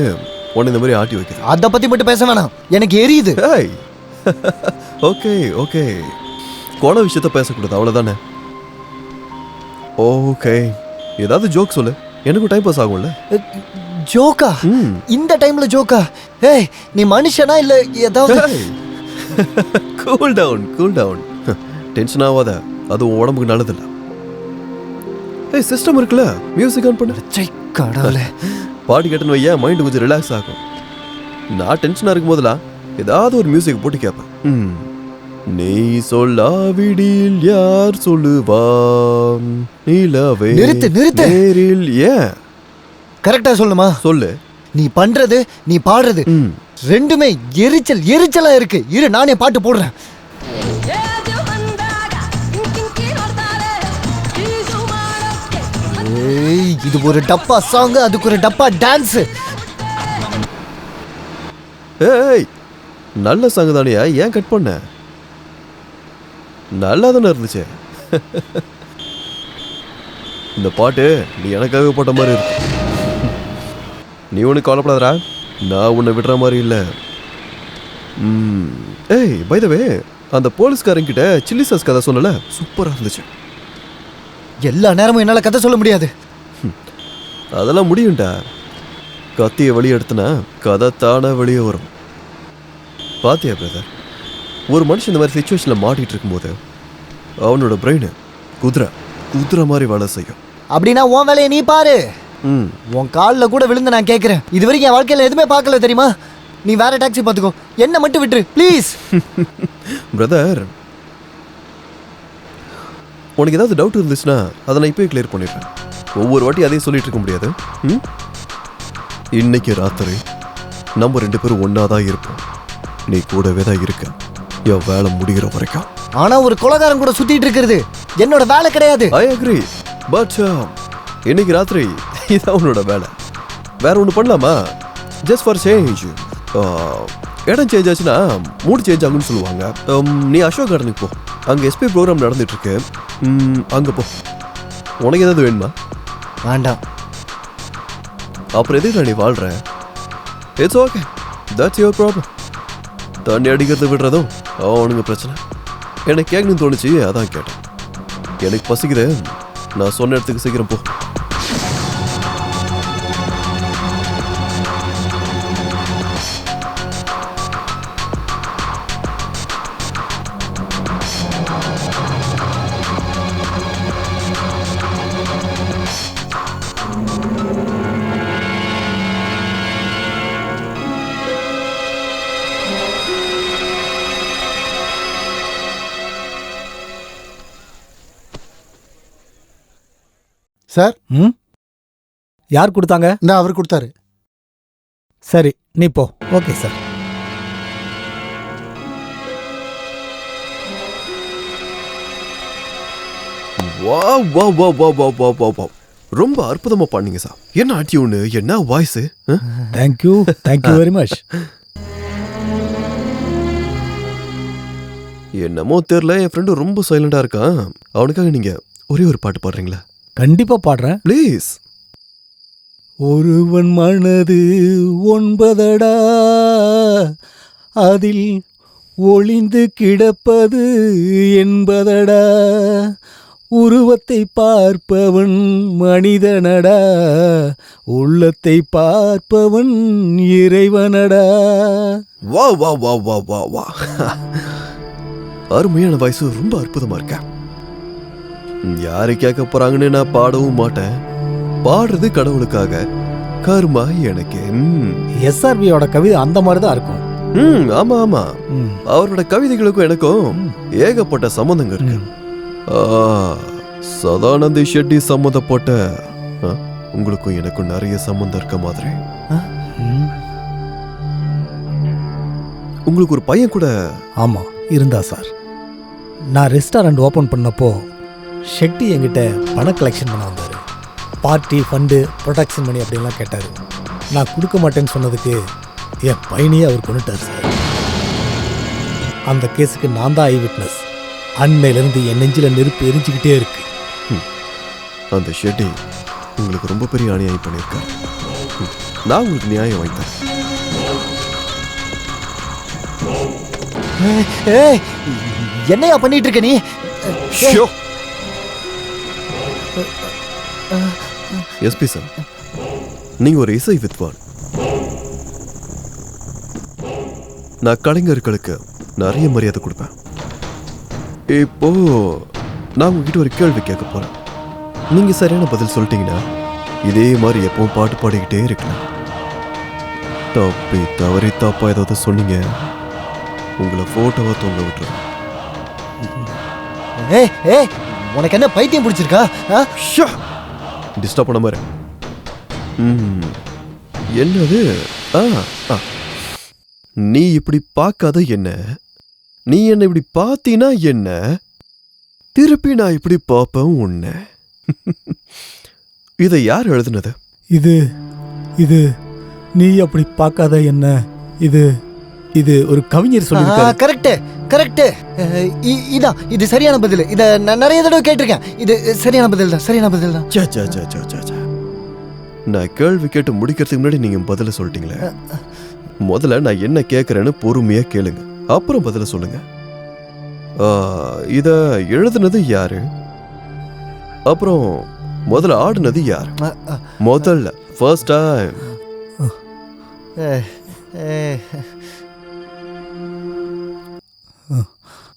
[SPEAKER 3] உன்னை இந்த மாதிரி ஆட்டி வைக்குது.
[SPEAKER 2] அதை பத்தி மட்டும் பேச வேணாம், எனக்கு எரியுது.
[SPEAKER 3] ஓகே ஓகே, கோண விஷயத்த பேசக்கூடாது, அவ்வளவுதானே? ஓகே, ஏதாவது ஜோக் சொல்லு, எனக்கும் டைம் பாஸ் ஆகும்ல.
[SPEAKER 2] ஜோக்கா? இந்த டைம்ல ஜோக்கா? ஏய், நீ மனுஷனா இல்ல ஏதாவது?
[SPEAKER 3] Cool down cool down, tension ஆகாத, அது உன் உடம்புக்கு நல்லதில்ல. ஏய், சிஸ்டம் இருக்குல்ல, மியூசிக் ஆன் பண்ணு.
[SPEAKER 2] கடவுளே,
[SPEAKER 3] பாட்டு கேட்டுன்னு வையா, மைண்ட் கொஞ்சம் ரிலாக்ஸ் ஆகும். நான் டென்ஷனாக இருக்கும் போதெல்லாம் ஏதாவது ஒரு மியூசிக் போட்டு கேட்பேன். நீ சொல்லாவிடில் யார் சொல்லுவான் நிலவே
[SPEAKER 2] நிறுத்து நிறுத்து.
[SPEAKER 3] நேரில் ஏன்
[SPEAKER 2] கரெக்டா சொல்லுமா?
[SPEAKER 3] சொல்லு.
[SPEAKER 2] நீ பண்றது நீ பாடுறது ரெண்டுமே எரிச்சலா இருக்கு. இரு, நானே பாட்டு போடுறேன். ஏய், இது ஒரு டப்பா சாங், அதுக்கு ஒரு டப்பா டான்ஸ்.
[SPEAKER 3] ஏய், நல்ல சாங் தானியா, ஏன் கட் பண்ண? நல்லா தானே இருந்துச்சு. இந்த பாட்டு நீ எனக்காக போட்ட மாதிரி இருக்கு. நீ ஒன்று கவலைப்படாதடா, நான் உன்னை விடுற மாதிரி இல்லை. ஏய், பை த வே, அந்த போலீஸ்காரங்கிட்ட சில்லி சாஸ் கதை சொன்னல, சூப்பராக இருந்துச்சு.
[SPEAKER 2] எல்லா நேரமும் என்னால கதை சொல்ல முடியாது.
[SPEAKER 3] அதெல்லாம் முடியும்டா. கத்தியை வெளியே எடுத்தனா கதை தானே வெளியே வரும். பாத்தியா பிரதர், ஒரு மனுஷன் இந்த மாதிரி சிச்சுவேஷனில் மாட்டிகிட்டு இருக்கும்போது அவனோட பிரெயின் குதிரை மாதிரி வேலை செய்யும்.
[SPEAKER 2] அப்படின்னா உன் வேலையை நீ பாரு. உன் காலில் கூட விழுந்து நான் கேட்குறேன். இது வரைக்கும் என் வாழ்க்கையில் எதுவுமே பார்க்கல தெரியுமா? நீ வேற டாக்ஸி பார்த்துக்கோ, என்ன மட்டும் விட்டுரு ப்ளீஸ்.
[SPEAKER 3] பிரதர், உனக்கு ஏதாவது டவுட் இருந்துச்சுன்னா அதை நான் இப்போயே கிளியர் பண்ணிடுறேன். ஒவ்வொரு வாட்டி அதையும் சொல்லிட்டு இருக்க முடியாது. இன்னைக்கு ராத்திரி நம்ம 2 பேரும் ஒன்னா தான் இருப்போம். நீ கூடவே தான் இருக்க, என் வேலை முடிகிற வரைக்கும்.
[SPEAKER 2] ஆனா ஒரு கொலைகாரன் கூட சுத்திட்டு இருக்கிறது என்னோட வேலை கிடையாது.
[SPEAKER 3] ஐ அக்ரி, பட் இன்னைக்கு ராத்திரி இதான் உன்னோட வேலை. வேற ஒன்று பண்ணலாமா? Just for change. இடம் சேஞ்ச் ஆச்சுன்னா மூடு சேஞ்ச் ஆகுன்னு சொல்லுவாங்க. நீ அசோக் கார்டனுக்கு போ, அங்கே எஸ்பி ப்ரோக்ராம் நடந்துட்டு இருக்கு. அங்கே போ. உனக்கு ஏதாவது வேணுமா?
[SPEAKER 2] வேண்டாம்.
[SPEAKER 3] அப்புறம் எதுக்கு நீ வாழ்ற? It's okay, that's your problem. தண்ணி அடிக்கிறது விடுறதும் அவனுங்க பிரச்சனை. எனக்கு கேட்கணும்னு தோணுச்சு, அதான் கேட்டேன். எனக்கு பசிக்குது, நான் சொன்ன இடத்துக்கு சீக்கிரம் போ.
[SPEAKER 1] சார்,
[SPEAKER 9] யார் கொடுத்தாங்க?
[SPEAKER 1] இந்த அவர் கொடுத்தாரு.
[SPEAKER 9] சரி, நீ போ. Okay sir.
[SPEAKER 3] ரொம்ப அற்புதமா பண்ணீங்க சார். என்ன ஆட்டியூனு, என்ன வாய்ஸ்.
[SPEAKER 9] Thank you very much.
[SPEAKER 3] என்னமோ தெரியல, என் ஃப்ரெண்டு ரொம்ப சைலண்டா இருக்கான். அவனுக்காக நீங்க ஒரே ஒரு பாட்டு பாடுறீங்களா?
[SPEAKER 9] கண்டிப்பா பாடுறேன்,
[SPEAKER 3] ப்ளீஸ்.
[SPEAKER 9] ஒருவன் மனது 9 அதில் ஒளிந்து கிடப்பது 80. உருவத்தை பார்ப்பவன் மனிதனடா, உள்ளத்தை பார்ப்பவன் இறைவனடா.
[SPEAKER 3] வா வா வா வா வா வா, அருமையான வாய்ஸ், ரொம்ப அற்புதமா இருக்க. யாரு கேட்க போறாங்கன்னு நான் பாடவும் மாட்டேன். பாடுறது கடவுளுக்காக, கர்மா எனக்கு.
[SPEAKER 9] எஸ்ஆர்பியோட கவிதை அந்த மாதிரி தான் இருக்கும்.
[SPEAKER 3] ஆமா ஆமா, அவரோட கவிதைகளுக்கும் எனக்கும் ஏகப்பட்ட சம்பந்தங்க இருக்கு. சதானந்தி ஷெட்டி சம்மந்தப்பட்ட உங்களுக்கும் எனக்கும் நிறைய சம்பந்தம் இருக்க மாதிரி. உங்களுக்கு ஒரு பையன் கூட?
[SPEAKER 9] ஆமா, இருந்தா சார். நான் ரெஸ்டாரண்ட் ஓபன் பண்ணப்போ ஷெட்டி என்கிட்ட பணம் கலெக்ஷன் பண்ண வந்தார். பார்ட்டி, ஃபண்டு, ப்ரொடக்ஷன் மணி அப்படின்லாம் கேட்டார். நான் கொடுக்க மாட்டேன்னு சொன்னதுக்கு என் பையனையே அவர் கொண்டுட்டார் சார். அந்த கேஸுக்கு நான் தான் ஐ விட்னஸ். அன்னையிலேருந்து என் நெஞ்சில் நெருப்பு எரிஞ்சுக்கிட்டே இருக்கு.
[SPEAKER 3] அந்த ஷெட்டி உங்களுக்கு ரொம்ப பெரிய அநியாயம் பண்ணியிருக்காரு. நான் உங்களுக்கு நியாயம் வாங்கித்தேன்.
[SPEAKER 2] ஏய், என்னையா பண்ணிட்டு இருக்க நீ?
[SPEAKER 3] எஸ்பி சார், நீங்க ஒரு இசை வித்வான். நான் கலைஞர்களுக்கு நிறைய மரியாதை கொடுப்பேன். இப்போ நான் உங்ககிட்ட ஒரு கேள்வி கேட்க போறேன். நீங்க சரியான பதில் சொல்லிட்டீங்கன்னா இதே மாதிரி எப்பவும் பாட்டு பாடிக்கிட்டே இருக்கலாம். தப்பி தவறி தப்பா ஏதாவது சொன்னீங்க, உங்களை போட்டோவா தொங்க விட்டுருவேன்.
[SPEAKER 2] ஏய் ஏய், உனக்கு என்ன பைத்தியம் பிடிச்சிருக்கா?
[SPEAKER 3] டிஸ்டர்ப் பண்ண மாதிரி. என்னது? நீ இப்படி பார்க்காத என்ன, நீ என்ன இப்படி பார்த்தீனா என்ன, திருப்பி நான் இப்படி பார்ப்பேன் உன்னை. இதை யார் எழுதுனது?
[SPEAKER 9] இது இது நீ அப்படி பார்க்காத என்ன, இது இது ஒரு கவிஞர் சொல்லியிருக்காரு.
[SPEAKER 2] Correct correct. இதான் இது சரியான பதில். இதை நான் நிறைய தடவை கேட்டிருக்கேன். இது சரியான பதில் தான், சரியான பதில் தான்.
[SPEAKER 3] சே சே சே சே சே. நான் கேள்வி கேட்டு முடிக்கிறதுக்கு முன்னாடி நீங்க பதில சொல்லிட்டீங்களே. முதல்ல நான் என்ன கேட்கறேன்னு பொறுமையா கேளுங்க, அப்புறம் பதில சொல்லுங்க. இத எழுதுனது யாரு? அப்புறம் முதல்ல ஆடுனது யாரு? முதல்ல ஃபர்ஸ்ட் டைம்.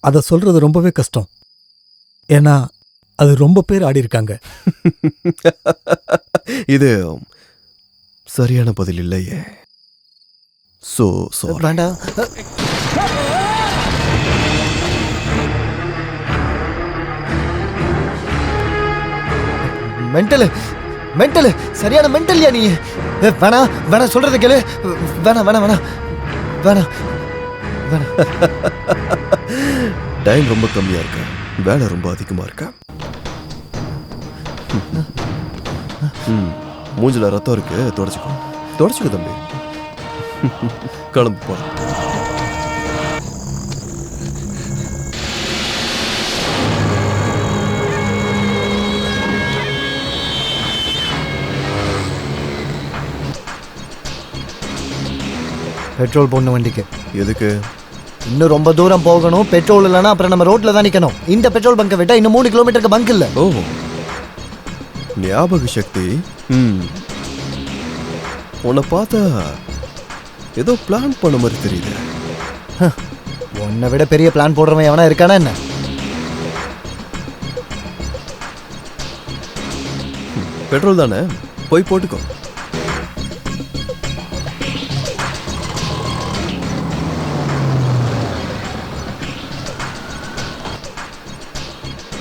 [SPEAKER 9] அதை சொல்றது ரொம்பவே கஷ்டம். ஏன்னா அது ரொம்ப பேர் ஆடி இருக்காங்க.
[SPEAKER 3] இது சரியான பதில் இல்லையே. So sorry.
[SPEAKER 2] வேண்டாம். மென்டல் மென்டல், சரியான மென்டல்யா நீ. வேணா வேணா சொல்றத கேளு. வேணா வேணா வேணா வேணா வேணா.
[SPEAKER 3] டைம் ரொம்ப கம்மியா இருக்கு, வேலை ரொம்ப அதிகமா இருக்கா. மூஞ்சில ரத்தம் இருக்கு, தொடச்சுக்கோ தம்பி. கிளம்பு போலாம்.
[SPEAKER 2] பெட்ரோல் போடணும் வண்டிக்கு.
[SPEAKER 3] எதுக்கு?
[SPEAKER 2] இன்னும் ரொம்ப தூரம் போகணும். பெட்ரோல் இல்லைன்னா அப்புறம் நம்ம ரோட்ல தான் நிக்கணும். இந்த பெட்ரோல் பங்கை விட்டா இன்னும் 3 கிலோமீட்டருக்கு பங்க் இல்ல.
[SPEAKER 3] ஓ, ஞாபக சக்தி. உன்னை பார்த்தா ஏதோ பிளான் பண்ண மாதிரி தெரியுது.
[SPEAKER 2] உன்னை விட பெரிய பிளான் போடுறவன் எவனா இருக்கானா என்ன?
[SPEAKER 3] பெட்ரோல் தானே, போய் போட்டுக்கோ.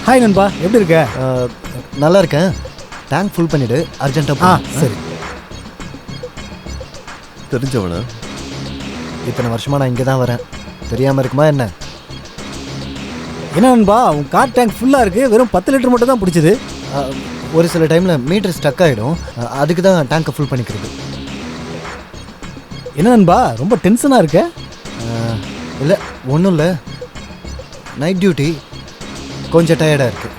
[SPEAKER 9] ஹாய் நண்பா, எப்படி இருக்க?
[SPEAKER 2] நல்லா இருக்கேன். டேங்க் ஃபுல் பண்ணிடு, அர்ஜென்ட்டா. சரி.
[SPEAKER 3] தெரிஞ்சவனா?
[SPEAKER 2] இத்தனை வருஷமா நான் இங்கே தான் வரேன், தெரியாம இருக்குமா என்ன?
[SPEAKER 9] என்ன நண்பா, உன் கார் டேங்க் ஃபுல்லா இருக்கு, வெறும் 10 லிட்டர் மட்டும் தான் பிடிச்சது.
[SPEAKER 2] ஒரு சில டைம்ல மீட்டர் ஸ்டக் ஆயிடும், அதுக்கு தான் டேங்கை ஃபுல் பண்ணிக்கிறது.
[SPEAKER 9] என்ன நண்பா, ரொம்ப டென்ஷனா இருக்க?
[SPEAKER 2] இல்லை ஒன்றும் இல்லை, நைட் டியூட்டி, கொஞ்சம் டயர்டாக இருக்கு.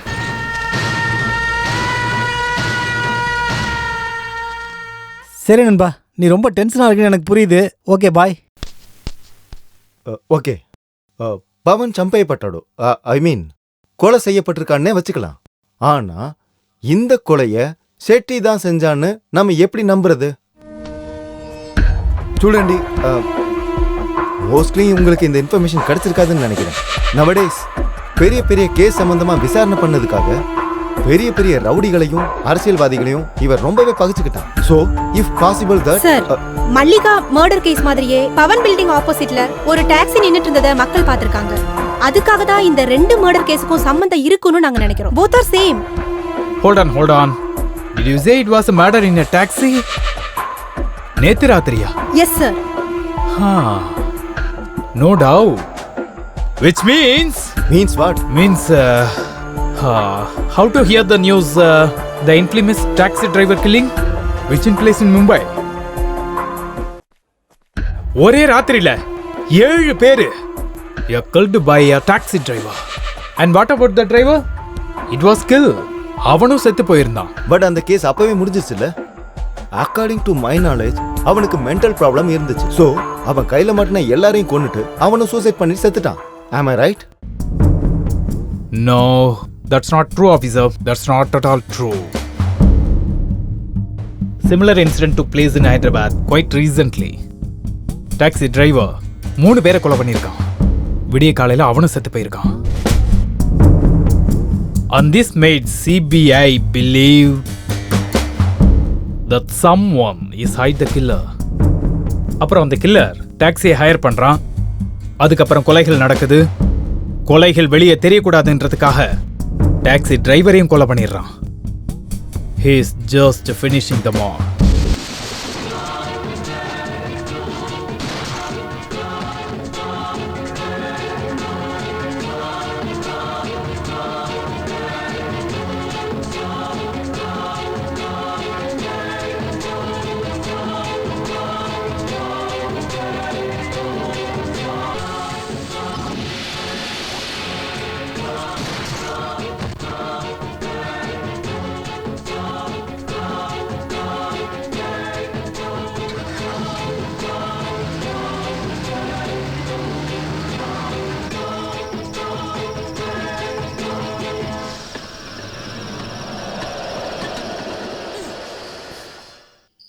[SPEAKER 9] சரி நண்பா, நீ ரொம்ப டென்ஷனா இருக்குன்னு எனக்கு புரியுது. Okay bye.
[SPEAKER 7] ஓகே. பவன் சம்பையப்பட்டாடோ, ஐ மீன் கொலை செய்யப்பட்டிருக்கான்னே வச்சுக்கலாம். ஆனா இந்த கொலையை ஷெட்டி தான் செஞ்சான்னு நம்ம எப்படி நம்புறது? ஸ்டூடெண்டி, மோஸ்ட்லி உங்களுக்கு இந்த இன்ஃபர்மேஷன் கிடைச்சிருக்காதுன்னு நினைக்கிறேன். நவடேஸ் பெரிய பெரிய கேஸ் சம்பந்தமா விசாரணை பண்ணதுக்காக பெரிய பெரிய ரவுடிகளையும் அரசியல்வாதிகளையும் இவர் ரொம்பவே பகிச்சுக்கிட்டான். So if possible that
[SPEAKER 8] sir, Mallika murder case மாதிரியே பவன் பில்டிங் ஆப்போசிட்ல ஒரு டாக்ஸி நின்னுட்டு இருந்ததை மக்கள் பார்த்திருக்காங்க. அதுக்காக தான் இந்த 2 மர்டர் கேஸுக்கும் சம்பந்தம் இருக்குன்னு நாங்க நினைக்கிறோம். both are same.
[SPEAKER 6] Hold on. Did you say it was a murder in a taxi? நேத்து ராத்திரியா?
[SPEAKER 8] Yes sir.
[SPEAKER 6] No doubt. Which means
[SPEAKER 7] what?
[SPEAKER 6] Means how to hear the news, the infamous taxi driver killing which in place in Mumbai. ஒரே ராத்திரியில 7 பேரு killed by a taxi driver. And what about the driver? It was killed அவனும் செத்து போயிருந்தான்.
[SPEAKER 7] But அந்த case அப்பவே முடிஞ்சிருச்சுல்ல. According to my knowledge அவனுக்கு mental problem இருந்துச்சு. ஸோ அவன் கையில மாட்டின எல்லாரையும் கொன்னுட்டு அவனும் சூசைட் பண்ணி செத்துட்டான். Am I right?
[SPEAKER 6] No, that's not true, officer. That's not at all true. Similar incident took place in Hyderabad quite recently. Taxi driver 3 பேரை கொலை பண்ணியிருக்கான். விடிய காலையில அவனும் செத்து போயிருக்கான். And this made CBI believe that someone is hide the killer. அப்புறம் அந்த கில்லர் டாக்ஸியை ஹையர் பண்றான். அதுக்கப்புறம் கொலைகள் நடக்குது. கொலைகள் வெளியே தெரியக்கூடாதுன்றதுக்காக டாக்ஸி டிரைவரையும் கொலை பண்ணிடுறான். He is just finishing the mob.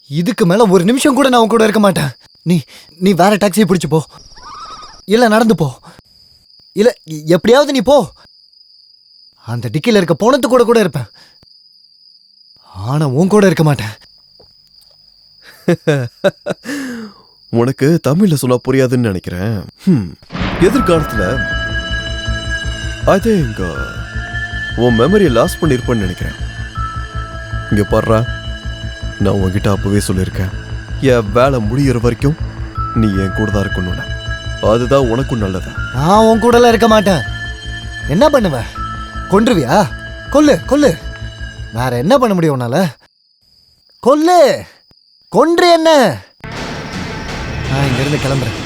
[SPEAKER 2] இதுக்கு மேல ஒரு நிமிஷம் கூட நான் உன் கூட இருக்க மாட்டேன். நீ வேற டாக்ஸியை பிடிச்சு போ, இல்ல நடந்து போ, இல்ல எப்படியாவது நீ போ. அந்த டிக்கில இருக்க போனது கூட கூட இருப்பேன், ஆனா உன் கூட இருக்க மாட்டேன்.
[SPEAKER 3] உனக்கு தமிழ்ல சொன்னா புரியாதுன்னு நினைக்கிறேன். எதிர்காலத்துல ஐ திங்க் உன் மெமரியை லாஸ் பண்ணிருப்பேன்னு நினைக்கிறேன். இங்க பாடுறா, நான் உன்கிட்ட அப்பவே சொல்லியிருக்கேன், என் வேலை முடிகிற வரைக்கும் நீ என் கூட தான் இருக்கணும்னு. அதுதான் உனக்கும் நல்லது.
[SPEAKER 2] நான் உன் கூடலாம் இருக்க மாட்டேன். என்ன பண்ணுவ? கொன்றுவியா? கொல்லு கொல்லு. வேற என்ன பண்ண முடியும் உன்னால? கொல்லு, கொன்று என்ன? நான் இங்க இருந்து கிளம்புறேன்.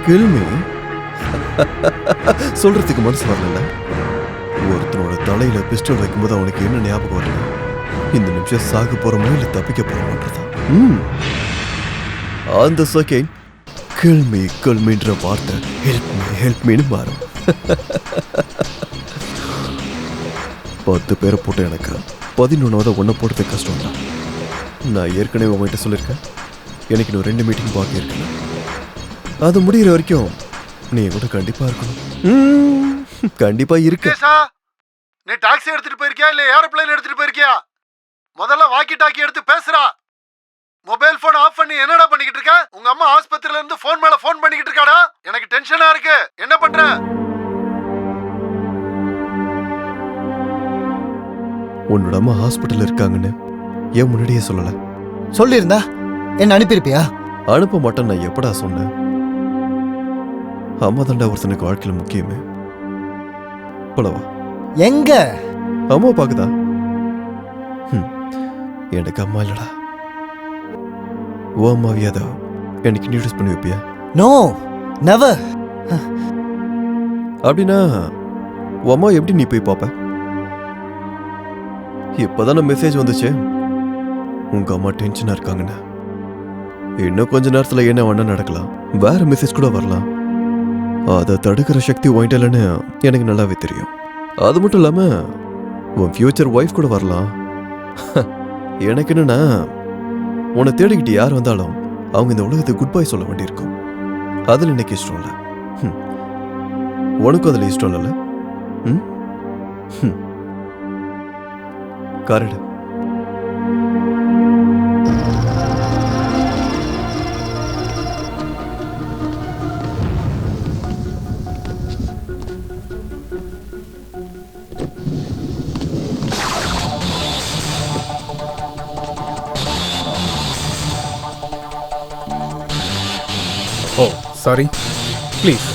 [SPEAKER 3] கேள்வி சொல்றதுக்கு மனசு வரல. ஒருத்தனோட தலையில பிஸ்டல் வைக்கும்போது அவனுக்கு என்ன ஞாபகம் வரல? இந்த நிமிஷம் சாக போறோமோ இல்ல தப்பிக்க போறோமோன்றதான். அந்த செகண்ட் கேள்மின்ற வார்த்தை ஹெல்ப் மீன்னு மாறும். 10 பேரை போட்டு எனக்கு 11வது ஒன்றை போடுறது கஷ்டம் தான். நான் ஏற்கனவே உங்கள்கிட்ட சொல்லியிருக்கேன், எனக்கு இன்னும் 2 மீட்டிங் பாக்கி இருக்கு. அது முடிகிற வரைக்கும் நீ கூட கண்டிப்பா இருக்கணும். கண்டிப்பா இருக்கு.
[SPEAKER 1] நீ டாக்ஸி எடுத்துட்டு போயிருக்கியா இல்ல ஏரோப்ளேன் எடுத்துட்டு போயிருக்கியா? முதல்ல வாக்கி டாக்கி எடுத்து பேசுறா. மொபைல் போன் ஆஃப் பண்ணி என்னடா பண்ணிக்கிட்டு இருக்க? உங்க அம்மா ஆஸ்பத்திரியில இருந்து போன் மேல போன் பண்ணிக்கிட்டு இருக்காடா. எனக்கு டென்ஷனா இருக்கு. என்ன பண்ற?
[SPEAKER 3] உன்னோட அம்மா ஹாஸ்பிட்டல் இருக்காங்கன்னு ஏன் முன்னாடியே சொல்லல?
[SPEAKER 2] சொல்லியிருந்தா என்ன அனுப்பியிருப்பியா?
[SPEAKER 3] அனுப்ப மாட்டேன் நான் எப்படா சொன்னேன்? அம்மா தாண்டா ஒருத்தனுக்கு வாழ்க்கையில முக்கியமே. போலவா?
[SPEAKER 2] எங்க?
[SPEAKER 3] அம்மா பாக்குதா? எனக்கு அம்மா இல்லடா. ஓ அம்மாவியாதா எனக்கு இன்ட்ரோடியூஸ் பண்ணி வைப்பியா?
[SPEAKER 2] No, never.
[SPEAKER 3] அப்படின்னா உன் அம்மா எப்படி நீ போய் பாப்ப? இப்பதான மெசேஜ் வந்துச்சு உங்க அம்மா டென்ஷனா இருக்காங்கன்னு. இன்னும் கொஞ்ச நேரத்துல என்ன வேணா நடக்கலாம். வேற மெசேஜ் கூட வரலாம். அதை தடுக்கிற சக்தி வாங்கிட்டலன்னு எனக்கு நல்லாவே தெரியும். அது மட்டும் இல்லாம உன் ஃபியூச்சர் ஒய்ஃப் கூட வரலாம். எனக்கு என்னன்னா, உன்னை தேடிக்கிட்டு யார் வந்தாலும் அவங்க இந்த உலகத்தை குட் பை சொல்ல வேண்டியிருக்கும். அதில் எனக்கு இஷ்டம் இல்லை. உனக்கும் அதில் இஷ்டம் இல்லைல்ல? காரடு.
[SPEAKER 6] Oh, sorry. Please.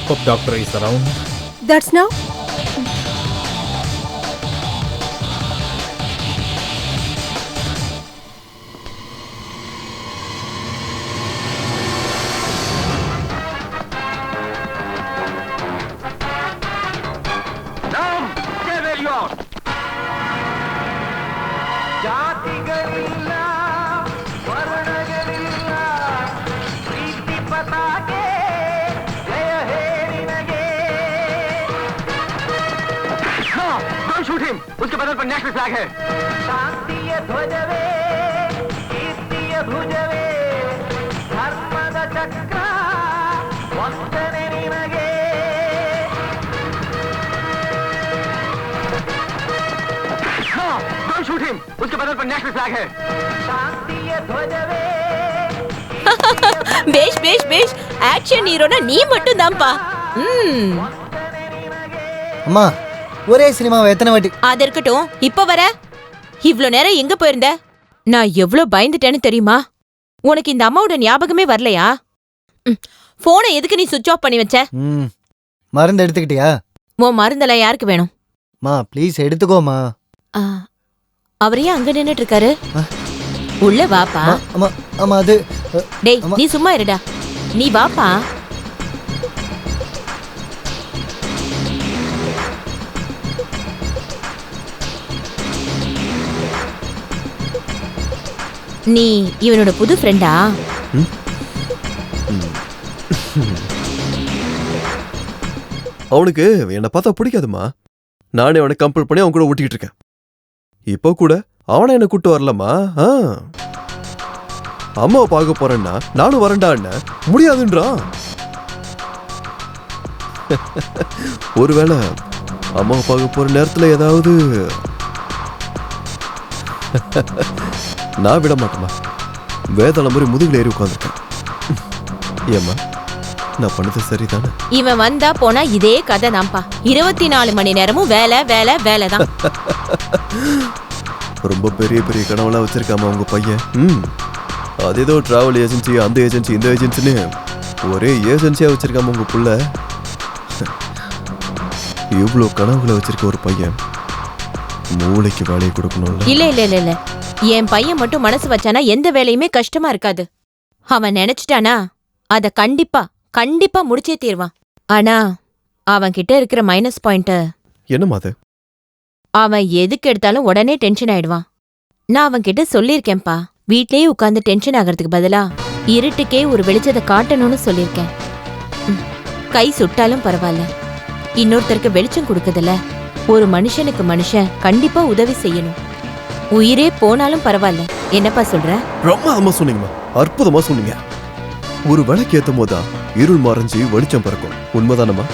[SPEAKER 6] Hope doctor is around.
[SPEAKER 8] That's now.
[SPEAKER 5] ಜಾತಿಗಳಿಲ್ಲ ವರ್ಣಗಳಿಲ್ಲ ಪ್ರೀತಿ ಪತಾಕೆ ಜಯ ಹೇ ನಿನಗೆ. Don't shoot him. उसके बदन पर नेशनल फ्लैग है. ಶಾಂತಿಯ ಧ್ವಜವೇ ಕೀರ್ತಿಯ ಭುಜವೇ ಧರ್ಮದ ಚಕ್ರ ವಂದನೆ ನಿನಗೆ. Don't shoot him. उसके बदन पर नेशनल फ्लैग है. शांतिय ध्वजवे.
[SPEAKER 4] பேஷ் பேஷ் பேஷ் ஆக்ஷன் ஹீரோனா நீ மட்டும் தான்ப்பா.
[SPEAKER 2] அம்மா ஒரே சினிமாவை எத்தனை வாட்டி?
[SPEAKER 4] அது இருக்கட்டும், இப்ப வர இவ்ளோ நேரம் எங்க போயிருந்த? நான் எவ்வளவு பயந்துட்டேன்னு தெரியுமா? உனக்கு இந்த அம்மாவோட ஞாபகமே வரலையா? போனை எதுக்கு நீ சுவிட்ச் ஆஃப் பண்ணி வச்ச?
[SPEAKER 2] மருந்து எடுத்துக்கிட்டியா?
[SPEAKER 4] உன் மருந்தெல்லாம் யாருக்கு வேணும்?
[SPEAKER 2] மா ப்ளீஸ் எடுத்துக்கோமா.
[SPEAKER 4] அவர் ஏன் அங்க நின்னுட்டு இருக்காரு? உள்ள வாப்பா.
[SPEAKER 2] அம்மா அம்மா அது
[SPEAKER 4] டேய் நீ சும்மா இருடா, நீ வாப்பா. நீ இவனோட புது ஃப்ரெண்டா?
[SPEAKER 3] அவனுக்கு என்னை பார்த்தா பிடிக்காதுமா. நானே அவனை கம்பல் பண்ணி அவன் கூட ஓட்டிக்கிட்டு இருக்கேன். இப்போ கூட அவனை என்ன கூட்டு வரலமா. அம்மாவை பார்க்க போறேன்னா நானும் வரேன்டான்னு முடியாதுன்றான். ஒருவேளை அம்மாவை பார்க்க போற நேரத்துல ஏதாவது நான் விட மாட்டேமா. வேதாள மாதிரி முதுகுல ஏறி உட்காந்துருக்கேன். ஏம்மா நான் பண்ணது சரிதானே?
[SPEAKER 4] இவன் வந்தா போனா இதே கதை தான்ப்பா. 24 மணி நேரமும் வேலை வேலை வேலை தான்.
[SPEAKER 3] ரொம்ப பெரிய பெரிய கனவுலாம் வச்சிருக்காமா உங்க பையன். அது ஏதோ டிராவல் ஏஜென்சி, அந்த ஏஜென்சி, இந்த ஏஜென்சின்னு ஒரே ஏஜென்சியா வச்சிருக்காம உங்க புள்ள. இவ்வளோ கனவுகளை வச்சிருக்க ஒரு பையன் மூளைக்கு வேலையை கொடுக்கணும்.
[SPEAKER 4] இல்ல இல்ல இல்ல இல்ல, என் பையன் மட்டும் மனசு வச்சானா எந்த வேலையுமே கஷ்டமா இருக்காது. அவன் நினைச்சிட்டானா அத கண்டிப்பா கண்டிப்பா முடிச்சே தீர்வான். ஆனா அவன் கிட்ட இருக்கிற மைனஸ் பாயிண்ட்
[SPEAKER 3] என்னமா அது?
[SPEAKER 4] அவன் எதுக்கு எடுத்தாலும் உடனே டென்ஷன் ஆயிடுவான். நான் அவன் கிட்ட சொல்லிருக்கேன்பா, வீட்லயே உட்கார்ந்து டென்ஷன் ஆகிறதுக்கு பதிலா இருட்டுக்கே ஒரு வெளிச்சத்தை காட்டணும்னு சொல்லிருக்கேன். கை சுட்டாலும் பரவாயில்ல, இன்னொருத்தருக்கு வெளிச்சம் கொடுக்குதுல. ஒரு மனுஷனுக்கு மனுஷன் கண்டிப்பா உதவி செய்யணும். உயிரே போனாலும் பரவாயில்ல. என்னப்பா சொல்ற?
[SPEAKER 3] பிரமாதமா சொன்னீங்கம்மா, அற்புதமா சொன்னீங்க. ஒரு விளக்கு ஏத்தும் போதா இருள் மறைஞ்சு வெளிச்சம் பறக்கும். உண்மைதானம்மா?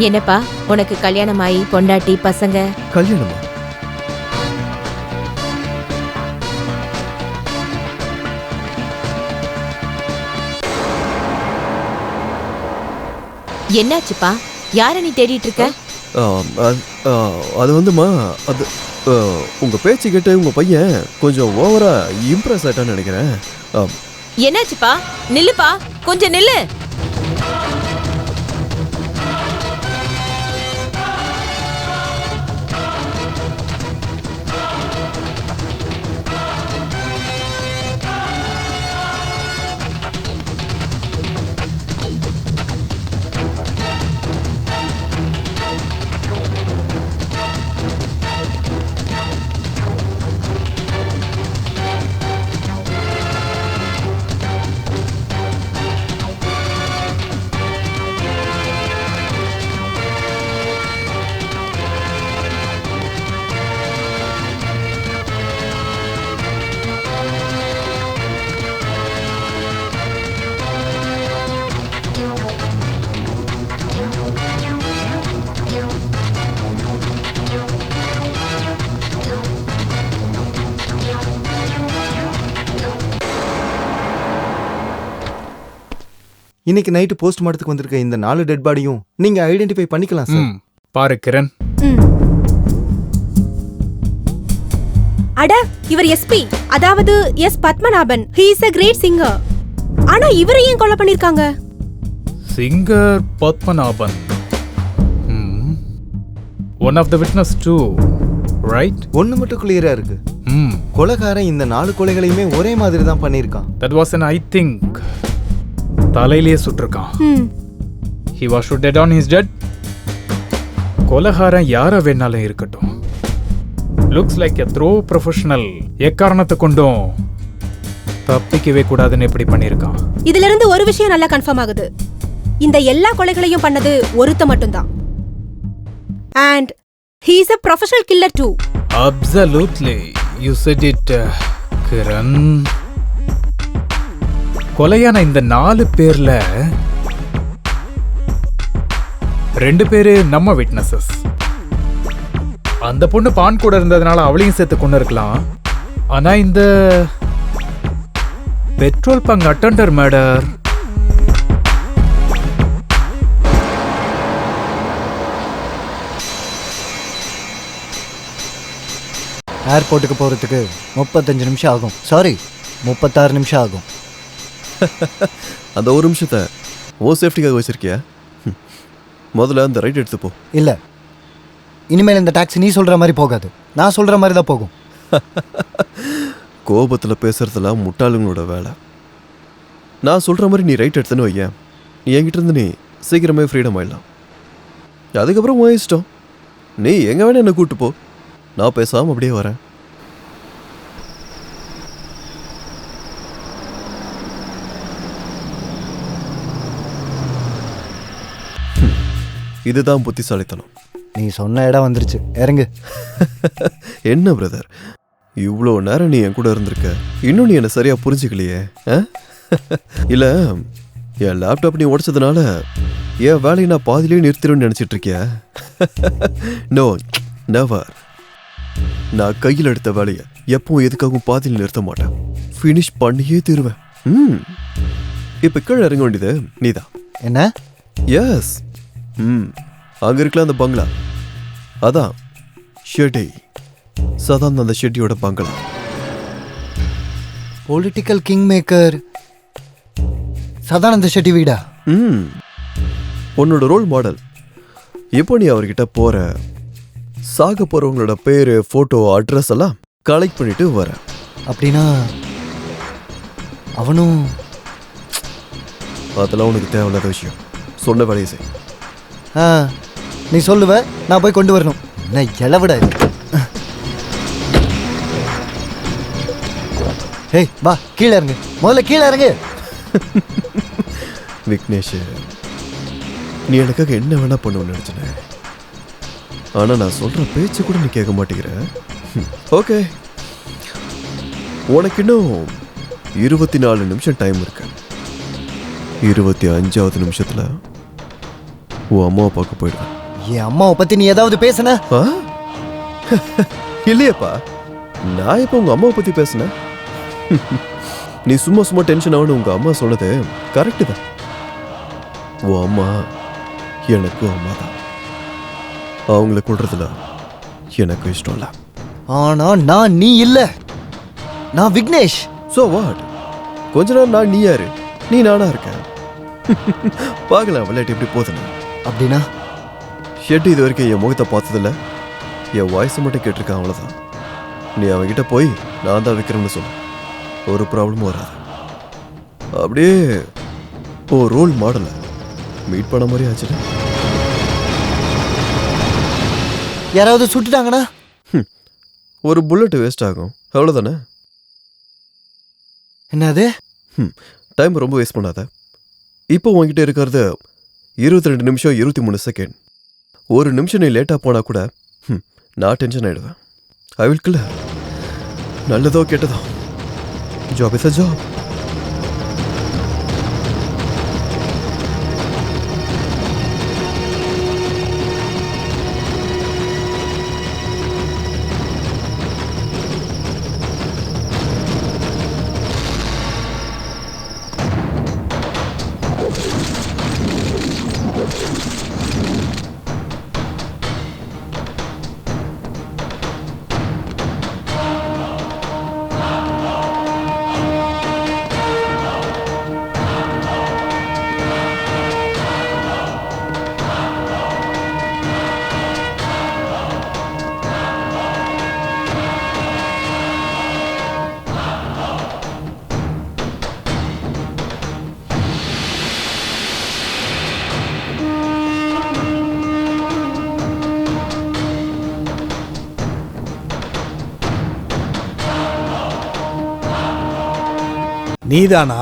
[SPEAKER 4] என்னப்பா உனக்கு கல்யாணம் ஆகி பொண்டாட்டி பசங்க?
[SPEAKER 3] கல்யாணமா?
[SPEAKER 4] என்னாச்சுப்பா? யார நீ தேடிட்டு இருக்க?
[SPEAKER 3] அது வந்துமா, அது உங்க பேச்சு கேட்டு உங்க பையன் கொஞ்சம் ஓவரா இம்ப்ரெஸ் ஆயிட்டான்னு நினைக்கிறேன்.
[SPEAKER 4] என்னாச்சுப்பா? நில்லுப்பா, கொஞ்சம் நில்லு.
[SPEAKER 7] இன்னைக்கு நைட்டு போஸ்ட்மார்ட்டத்துக்கு வந்திருக்க இந்த 4 டெட் பாடியும் நீங்க ஐடென்டிஃபை பண்ணிக்கலாம் சார்.
[SPEAKER 6] பாரு கிரண்.
[SPEAKER 8] அட இவர் எஸ்பி, அதாவது S Padmanabhan. He is a great singer. ஆனா இவரை ஏன் கொலை பண்ணிருக்காங்க?
[SPEAKER 6] Singer Padmanabhan. One of the witness too, right?
[SPEAKER 7] ஒன்று மட்டும் கிளியரா இருக்கு. கொலைகாரன் இந்த 4 கொலைகளையுமே ஒரே மாதிரி தான் பண்ணியிருக்கான்.
[SPEAKER 6] That was an I think தலையிலேயே சுட்டிருக்கான். He was shot dead on his dead. கொலைகாரன் யார வேணாலும் இருக்கட்டும், looks like a throw professional. எக்காரணத்தை கொண்டும் தப்பிக்கவே கூடாதுன்னு எப்படி பண்ணியிருக்கான்.
[SPEAKER 8] இதுல இருந்து ஒரு விஷயம் நல்லா கன்ஃபார்ம் ஆகுது. இந்த எல்லா கொலைகளையும் பண்ணது ஒருத்த மட்டும்தான். And he is a professional killer too.
[SPEAKER 6] Absolutely. You said it, Kiran. கொலையான இந்த 4 பேர்ல 2 பேரு நம்ம விட்னஸஸ். அந்த பொண்ணு பான் கூட இருந்ததுனால அவளையும் சேர்த்து கொண்டு இருக்கலாம். ஆனா இந்த பெட்ரோல் பங்க் அட்டெண்டர் மர்டர்
[SPEAKER 2] ஏர்போர்ட்டுக்கு போகிறதுக்கு 35 நிமிஷம் ஆகும். சாரி, 36 நிமிஷம் ஆகும்.
[SPEAKER 3] அந்த ஒரு நிமிஷத்தை ஓ சேஃப்டிக்காக வச்சிருக்கியா? முதல்ல அந்த ரைட் எடுத்து போ.
[SPEAKER 2] இல்லை, இனிமேல் இந்த டாக்ஸி நீ சொல்கிற மாதிரி போகாது, நான் சொல்கிற மாதிரி தான் போகும்.
[SPEAKER 3] கோபத்தில் பேசுறதுலாம் முட்டாளுங்களோட வேலை. நான் சொல்கிற மாதிரி நீ ரைட் எடுத்துன்னு வையேன், என்கிட்ட இருந்து நீ சீக்கிரமே ஃப்ரீடம் ஆயிடலாம். அதுக்கப்புறம் உன் இஷ்டம், நீ எங்கே வேணா என்னை கூப்பிட்டு போ, நான் பேசாமல் அப்படியே வரேன். இதுதான் புத்திசாலித்தனம்.
[SPEAKER 2] நீ சொன்ன இடம் வந்துருச்சு, இறங்கு.
[SPEAKER 3] என்ன பிரதர், இவ்வளோ நேரம் நீ என் கூட இருந்திருக்க, இன்னும் நீ என்னை சரியாக புரிஞ்சுக்கலையே? இல்லை, என் லேப்டாப் நீ உடைச்சதுனால என் வேலையை நான் பாதிலேயே நிறுத்திடுவேன்னு நினச்சிட்டு இருக்கியா? No, never. நான் கையில் எடுத்த வேலையை எப்பவும் எதுக்காகவும் பாதியில் நிறுத்த மாட்டேன், ஃபினிஷ் பண்ணியே தருவேன். இப்போ கீழே இறங்க வேண்டியது நீதான்.
[SPEAKER 2] என்ன?
[SPEAKER 3] எஸ். அங்கே இருக்கலாம் அந்த பங்களா, அதான் ஷெட்டி, சதானந்த ஷெட்டியோட பங்களா.
[SPEAKER 2] Political king maker Sadananda Shetty வீடா?
[SPEAKER 3] உன்னோட ரோல் மாடல். இப்போ நீ அவர்கிட்ட போற, சாக போறவங்களோட பேரு, போட்டோ, அட்ரஸ் எல்லாம் கலெக்ட் பண்ணிட்டு வர.
[SPEAKER 2] அப்படின்னா அவனும்?
[SPEAKER 3] அதெல்லாம் உனக்கு தேவையில்லாத விஷயம். சொன்ன வேலையை செய்.
[SPEAKER 2] நீ சொல்லுவ, நான் போய் கொண்டு வரணும். என்ன இளவிட? ஏய் வா, கீழே இறங்கு, முதல்ல கீழே இறங்கு.
[SPEAKER 3] விக்னேஷ், நீ எனக்காக என்ன வேணா பண்ணுவேன்னு நினைச்சேன், ஆனா நான் சொல்ற பேச்சு கூட நீ கேட்க மாட்டேங்கிற. ஓகே, உனக்கு இன்னும் 24 நிமிஷம் டைம் இருக்கு. 25வது நிமிஷத்துல உன் அம்மாவை பார்க்க போயிடுவேன்.
[SPEAKER 2] என் அம்மாவை பத்தி நீ ஏதாவது பேசுன?
[SPEAKER 3] இல்லையப்பா, நான் இப்போ உங்க அம்மாவை பத்தி பேசுனேன். நீ சும்மா சும்மா டென்ஷன் ஆகணும். உங்க அம்மா சொன்னது கரெக்டு தான். உன் அம்மா எனக்கு அம்மா தான். அவங்கள கொள்றதுல எனக்கு இஷ்டம் இல்லை.
[SPEAKER 2] ஆனா நான் நீ இல்ல, நான் விக்னேஷ்.
[SPEAKER 3] So what? கொஞ்ச நேரம் நான் நீ யாரு, நீ நானா இருக்கேன். பார்க்கலாம் விளையாட்டு எப்படி போதுன்னு.
[SPEAKER 2] அப்படின்னா
[SPEAKER 3] ஷெட்டி இது வரைக்கும் என் முகத்தை பார்த்ததில்ல, என் வாய்ஸை மட்டும் கேட்டிருக்கான், அவ்வளோதான். நீ அவன்கிட்ட போய் நான் தான் விற்கிறேன்னு சொல்லு, ஒரு ப்ராப்ளமும் வராது. அப்படியே ஓ ரோல் மாடலை மீட் பண்ண மாதிரி ஆச்சுல.
[SPEAKER 2] யாராவது சுட்டுட்டாங்கன்னா
[SPEAKER 3] ஒரு புல்லட் வேஸ்ட் ஆகும், அவ்வளோதானே.
[SPEAKER 2] என்னது?
[SPEAKER 3] டைம் ரொம்ப வேஸ்ட் பண்ணாத. இப்போ உங்ககிட்ட இருக்கிறது 22 நிமிஷம் 23 செகண்ட். ஒரு நிமிஷம் நீ லேட்டாக போனால் கூட நான் டென்ஷன் ஆகிடுவேன். I will kill. நல்லதோ கெட்டதோ, ஜாப் இஸ் அ ஜாப்.
[SPEAKER 9] நீதானா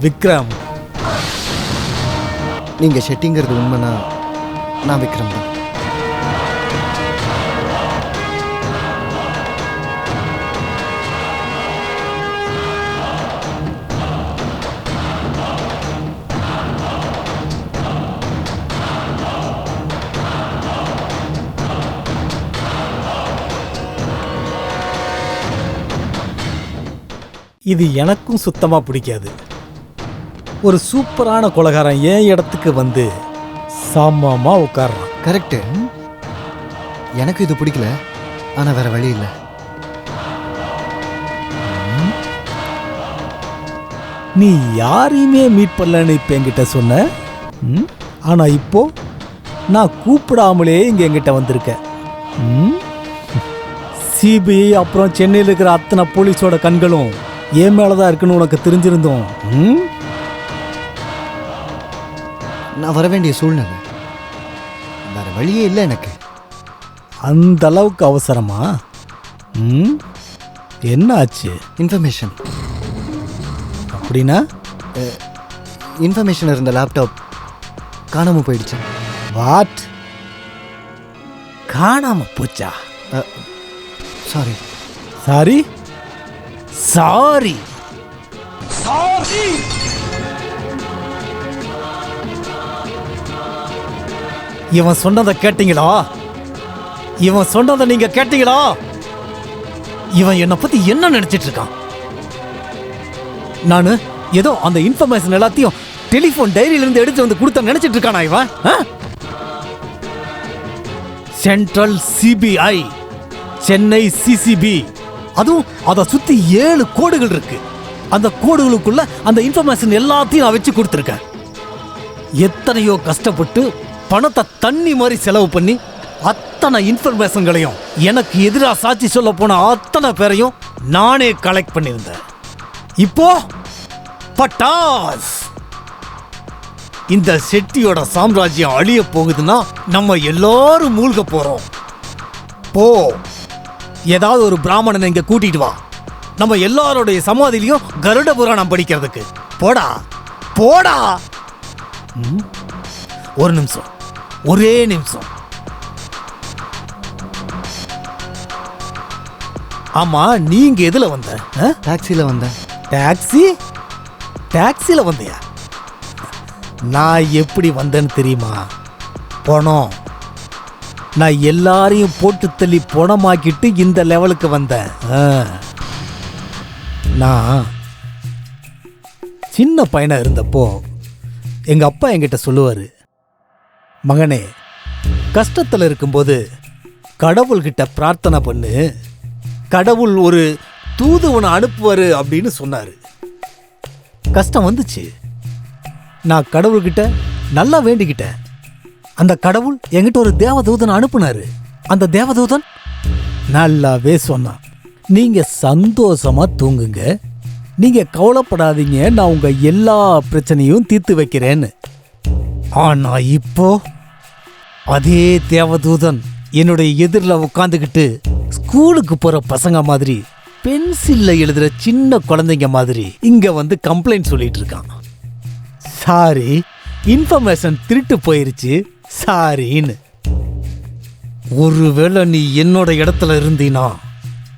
[SPEAKER 9] விக்ரம்?
[SPEAKER 2] நீங்க ஷெட்டிங்கிறது உண்மைனா நான் விக்ரம் தான்.
[SPEAKER 9] இது எனக்கும் சுத்தமா பிடிக்காது. ஒரு சூப்பரான கொலைகாரன் என் இடத்துக்கு வந்து சாமமா உட்கார்றான்.
[SPEAKER 2] கரெக்டு. எனக்கு இது பிடிக்கல, ஆனா வேற வழி இல்லை.
[SPEAKER 9] நீ யாரையுமே மீட் பண்ணலன்னு இப்ப என்கிட்ட சொன்ன. ஆனா இப்போ நான் கூப்பிடாமலே இங்க என்கிட்ட வந்திருக்க. சிபிஐ அப்புறம் சென்னையில் இருக்கிற அத்தனை போலீஸோட கண்களும் ஏன் மேலதான் இருக்குன்னு உனக்கு தெரிஞ்சிருந்தோம்.
[SPEAKER 2] நான் வர வேண்டிய சூழ்நிலை, வேற வழியே இல்லை எனக்கு.
[SPEAKER 9] அந்த அளவுக்கு அவசரமா? என்ன ஆச்சு?
[SPEAKER 2] இன்ஃபர்மேஷன்.
[SPEAKER 9] அப்படின்னா?
[SPEAKER 2] இன்ஃபர்மேஷன் இருந்த லேப்டாப் காணாம போயிடுச்சு.
[SPEAKER 9] வாட்? காணாம போச்சா?
[SPEAKER 2] சாரி.
[SPEAKER 9] Sorry sorry sorry. இவன் சொன்னதை கேட்டீங்களா? இவன் சொன்னதை நீங்க கேட்டீங்களா? இவன் என்னை பத்தி என்ன நினைச்சிட்டு இருக்கான்? நானு ஏதோ அந்த இன்ஃபர்மேஷன் எல்லாத்தையும் டெலிபோன் டைரியில இருந்து எடுத்து வந்து கொடுத்த நினைச்சிட்டு இருக்கானா இவன்? சென்ட்ரல் சிபிஐ, சென்னை சிசிபி, அதுவும் அதை சுத்தி 7 கோடுகள் இருக்கு. அந்த கோடுகளுக்குள்ள அந்த இன்ஃபர்மேஷன் எல்லாத்தையும் நான் வச்சு கொடுத்துருக்கேன். எத்தனையோ கஷ்டப்பட்டு பணத்தை தண்ணி மாதிரி செலவு பண்ணி அத்தனை இன்ஃபர்மேஷன்களையும் எனக்கு எதிராக சாட்சி சொல்ல போன அத்தனை பேரையும் நானே கலெக்ட் பண்ணியிருந்தேன். இப்போ பட்டாஸ், இந்த செட்டியோட சாம்ராஜ்யம் அழிய போகுதுன்னா நம்ம எல்லாரும் மூழ்க போறோம். போ, ஏதாவது ஒரு பிராமணனை இங்க கூட்டிட்டு வா, நம்ம எல்லாருடைய சமாதியிலையும் கருட புராணம் படிக்கிறதுக்கு. போடா போடா. ஒரு நிமிஷம், ஒரே நிமிஷம். ஆமா, நீங்க எதுல வந்த?
[SPEAKER 2] டாக்ஸில வந்தேன்.
[SPEAKER 9] டாக்ஸி? டாக்ஸில வந்தியா? நான் எப்படி வந்தேன்னு தெரியுமா? பணம். நான் எல்லாரையும் போட்டு தள்ளி பணமாக்கிட்டு இந்த லெவலுக்கு வந்தேன். நான் சின்ன பையனா இருந்தப்போ எங்க அப்பா என்கிட்ட சொல்லுவாரு, மகனே, கஷ்டத்தில் இருக்கும்போது கடவுள்கிட்ட பிரார்த்தனை பண்ணு, கடவுள் ஒரு தூதுவனை அனுப்புவாரு அப்படின்னு சொன்னாரு. கஷ்டம் வந்துச்சு, நான் கடவுள்கிட்ட நல்லா வேண்டிக்கிட்டேன். அந்த கடவுள் என்கிட்ட ஒரு தேவதூதனை அனுப்புனாரு. அந்த தேவதூதன் நல்லாவே சொன்னான், நீங்க சந்தோஷமா தூங்குங்க, நீங்க கவலைப்படாதீங்க, நான் உங்க எல்லா பிரச்சனையும் தீர்த்து வைக்கிறேன்னு. ஆனா இப்போ அதே தேவதூதன் என்னுடைய எதிரில் உட்காந்துக்கிட்டு ஸ்கூலுக்கு போற பசங்க மாதிரி, பென்சில்ல எழுதுற சின்ன குழந்தைங்க மாதிரி இங்க வந்து கம்ப்ளைண்ட் சொல்லிட்டு இருக்கான். சாரி, இன்ஃபர்மேஷன் திருட்டு போயிருச்சு, சாரின்னு. ஒருவேளை நீ என்னோட இடத்துல இருந்தீனா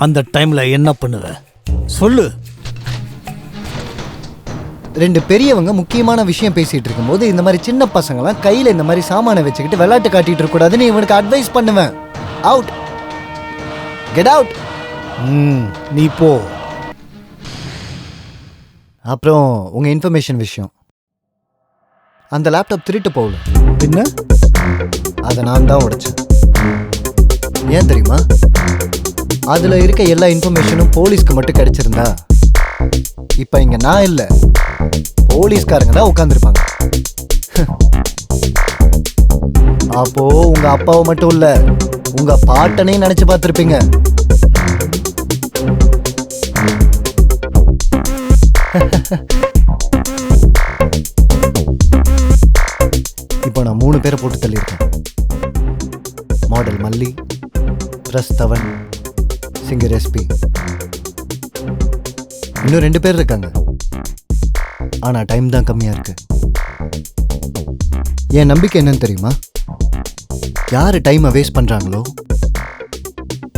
[SPEAKER 9] அந்த டைம்ல என்ன பண்ணுவ சொல்லு?
[SPEAKER 2] 2 பெரியவங்க முக்கியமான விஷயம் பேசிட்டு இருக்கும்போது இந்த மாதிரி சின்ன பசங்கலாம் கையில இந்த மாதிரி சாமானை வச்சுக்கிட்டு விளையாட்டு காட்டிட்டு இருக்க கூடாதுன்னு இவனுக்கு அட்வைஸ் பண்ணுவேன். Out, get out.
[SPEAKER 9] நீ போ.
[SPEAKER 2] அப்புறம் உங்க இன்ஃபர்மேஷன் விஷயம், அந்த லேப்டாப் திருட்டு போகல,
[SPEAKER 9] என்ன?
[SPEAKER 2] அதை நான் தான் உடைச்சேன். ஏன் தெரியுமா? அதுல இருக்க எல்லா இன்ஃபர்மேஷனும் போலீஸ்க்கு மட்டும் கிடைச்சிருந்தா இப்ப இங்க நான் இல்ல, போலீஸ்காரங்க தான் உட்கார்ந்துருப்பாங்க. அப்போ உங்க அப்பாவை மட்டும் இல்ல, உங்க பாட்டனையும் நினைச்சு பார்த்திருப்பீங்க. இப்போ நான் 3 பேரை போட்டு தள்ளியிருக்கேன். மாடல் மல்லி, பிரஸ்தவன், சிங்கர் எஸ்பி. இன்னும் 2 பேர் இருக்காங்க. ஆனால் டைம் தான் கம்மியாக இருக்கு. என் நம்பிக்கை என்னன்னு தெரியுமா? யார் டைமை வேஸ்ட் பண்ணுறாங்களோ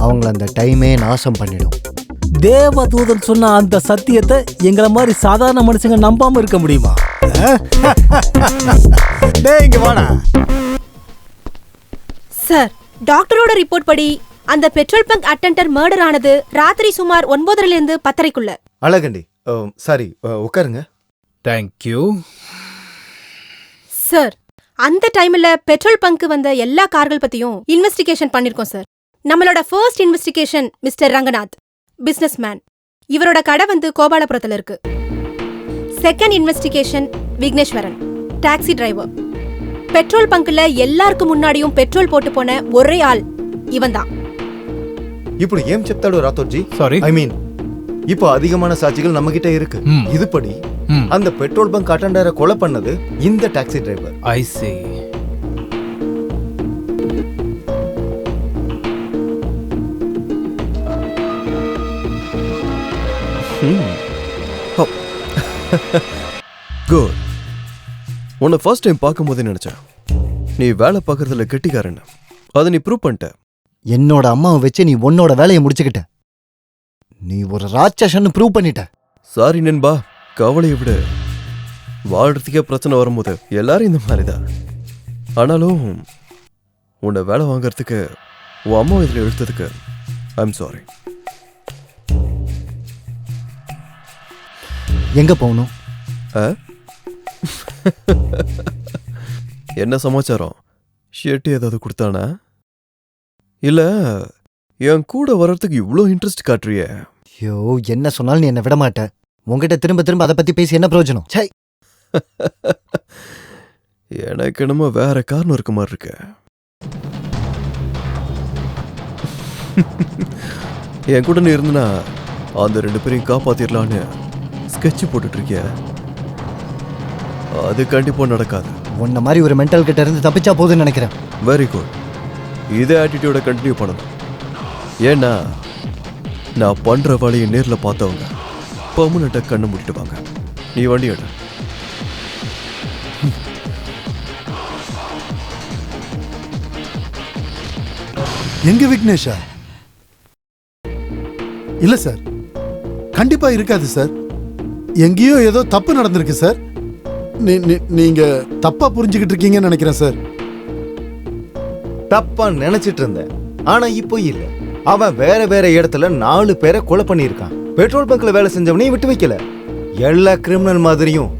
[SPEAKER 2] அவங்கள அந்த டைமே நாசம் பண்ணிடும்.
[SPEAKER 9] தேவதூதன் சொன்ன அந்த சத்தியத்தை எங்களை மாதிரி சாதாரண மனுஷங்க நம்பாம இருக்க முடியுமா? டேய் இங்க வாடா.
[SPEAKER 8] சார், டாக்டரோட ரிப்போர்ட் படி அந்த பெட்ரோல் பங்க் அட்டெண்டர் மர்டர் ஆனது ராத்திரி சுமார் 9:30 to 10:30.
[SPEAKER 7] அழகண்டி, சாரி, உட்காருங்க.
[SPEAKER 6] தேங்க்யூ.
[SPEAKER 8] சார், அந்த டைம்ல பெட்ரோல் பங்க் வந்த எல்லா கார்கள் பத்தியும் இன்வெஸ்டிகேஷன் பண்ணிருக்கோம் சார். நம்மளோட first investigation mister Ranganath, business man. இவரோட கடை கோபாலபுரத்துல இருக்கு. Second investigation Vigneswaran, taxi driver. Petrol பங்க்ல எல்லாருக்கும் முன்னாடியும் பெட்ரோல் போட்டு போன ஒரே ஆள் இவன் தான்.
[SPEAKER 7] ఇప్పుడు ఏం చెప్తాడు రాథోడ్జీ?
[SPEAKER 6] సారీ,
[SPEAKER 7] ఐ మీన్ இப்போ அதிகமான சாட்சிகள் நம்ம கிட்ட இருக்கு. இதுபடி அந்த பெட்ரோல் பங்க் அட்டெண்டரை கொலை பண்ணது இந்த டாக்ஸி டிரைவர்.
[SPEAKER 6] ஐ சீ.
[SPEAKER 3] குட். உன்னை ஃபர்ஸ்ட் டைம் பார்க்கும்போதே நினைச்சேன் நீ வேலை பார்க்கறதுல கெட்டிக்காரன்னு. அதை நீ ப்ரூவ் பண்ணிட்ட.
[SPEAKER 2] என்னோட அம்மாவை வச்சு நீ உன்னோட வேலையை முடிச்சுக்கிட்ட. நீ ஒரு ராட்சசன்னு ப்ரூவ் பண்ணிட்ட.
[SPEAKER 3] சாரி நண்பா, கவலையை விட வாழ்றதுக்கே பிரச்சனை வரும்போது எல்லாரும் இந்த மாதிரி தான். ஆனாலும் உன்னை வேலை வாங்கறதுக்கு உன் அம்மா இதில் எடுத்ததுக்கு ஐ எம் சாரி.
[SPEAKER 2] எங்க போகணும்?
[SPEAKER 3] என்ன சமாச்சாரம்? ஷர்ட் ஏதாவது கொடுத்தானா? இல்ல என் கூட வர்றதுக்கு இவ்வளோ இன்ட்ரெஸ்ட் காட்டுறிய?
[SPEAKER 2] ஐயோ, என்ன சொன்னாலும் நீ என்ன விட மாட்ட. உங்ககிட்ட திரும்ப திரும்ப அதை பத்தி பேசி என்ன பிரயோஜனம்? சை.
[SPEAKER 3] எனக்கு என்னமோ வேற காரணம் இருக்க மாதிரி இருக்கு. என் கூட நீ இருந்தனா அந்த 2 பேரையும் காப்பாத்திரலான்னு ஸ்கெட்ச் போட்டுட்டு இருக்கிய. அது கண்டிப்பா நடக்காது.
[SPEAKER 2] உன்ன மாதிரி ஒரு மென்டல் கிட்ட இருந்து தப்பிச்சா போதுன்னு நினைக்கிறேன்.
[SPEAKER 3] Very good. இதே ஆட்டிடியூட கண்டினியூ பண்ணணும். ஏன்னா நான் பண்ற வழியை நேரில் பார்த்தவங்க பர்மனெண்டா கண்ணு மூடிட்டு வாங்க. நீ வண்டி எடு.
[SPEAKER 1] எங்க விக்னேஷா? இல்ல சார், கண்டிப்பா இருக்காது சார். எங்கேயோ ஏதோ தப்பு நடந்திருக்கு சார். நீங்க தப்பா புரிஞ்சுக்கிட்டு இருக்கீங்கன்னு நினைக்கிறேன் சார்.
[SPEAKER 7] தப்பா நினைச்சிட்டு இருந்தேன், ஆனா இப்போ இல்ல. அவன் வேற வேற இடத்துல 4 பேரை கொலை பண்ணியிருக்கான். பெட்ரோல் பங்க்ல வேலை செஞ்சவனையும் விட்டு வைக்கல. எல்லா கிரிமினல் மாதிரியும்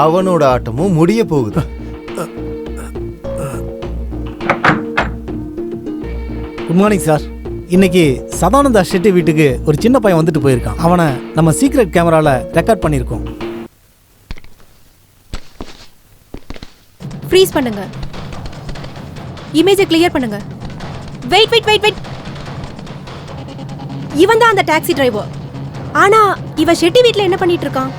[SPEAKER 7] அவனோட ஆட்டமும் முடிய போகுது.
[SPEAKER 9] Good morning sir. இன்னைக்கு சதானந்தா ஷெட்டி வீட்டுக்கு ஒரு சின்ன பையன் வந்துட்டு போயிருக்கான். அவனை நம்ம சீக்ரெட் கேமரால ரெக்கார்ட் பண்ணியிருக்கோம்.
[SPEAKER 8] ஃப்ரீஸ் பண்ணுங்க. இமேஜை கிளியர் பண்ணுங்க. Wait wait wait wait. இவன் தான் அந்த டாக்ஸி டிரைவர். ஆனா இவன் ஷெட்டி வீட்ல என்ன பண்ணிட்டு இருக்கான்?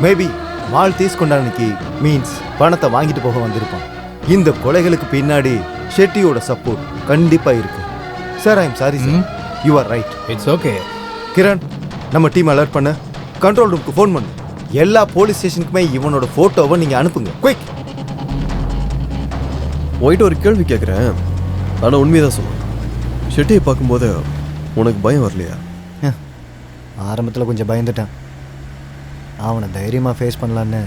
[SPEAKER 7] மேபி மால் தீஸ்கொண்டானிக்கு மீன்ஸ் பணத்தை வாங்கிட்டு போக வந்திருப்பான். இந்த கொலைகளுக்கு பின்னாடி ஷெட்டியோட சப்போர்ட் கண்டிப்பா இருக்கு. Sir, I am sorry sir. You are right.
[SPEAKER 6] It's okay.
[SPEAKER 7] Kiran, நம்ம டீம் அலர்ட் பண்ண. கண்ட்ரோல் ரூமுக்கு ஃபோன் பண்ணு. எல்லா போலீஸ் ஸ்டேஷனுக்குமே இவனோட போட்டோவை நீங்க அனுப்புங்க. குயிக்.
[SPEAKER 3] உன்கிட்ட ஒரு கேள்வி கேட்குறேன், ஆனால் உண்மையதான் சொல்லு. ஷெட்டியை பார்க்கும்போது உனக்கு பயம் வரலையா?
[SPEAKER 2] ஆரம்பத்தில் கொஞ்சம் பயந்துட்டேன். அவனை தைரியமாக ஃபேஸ் பண்ணலான்னு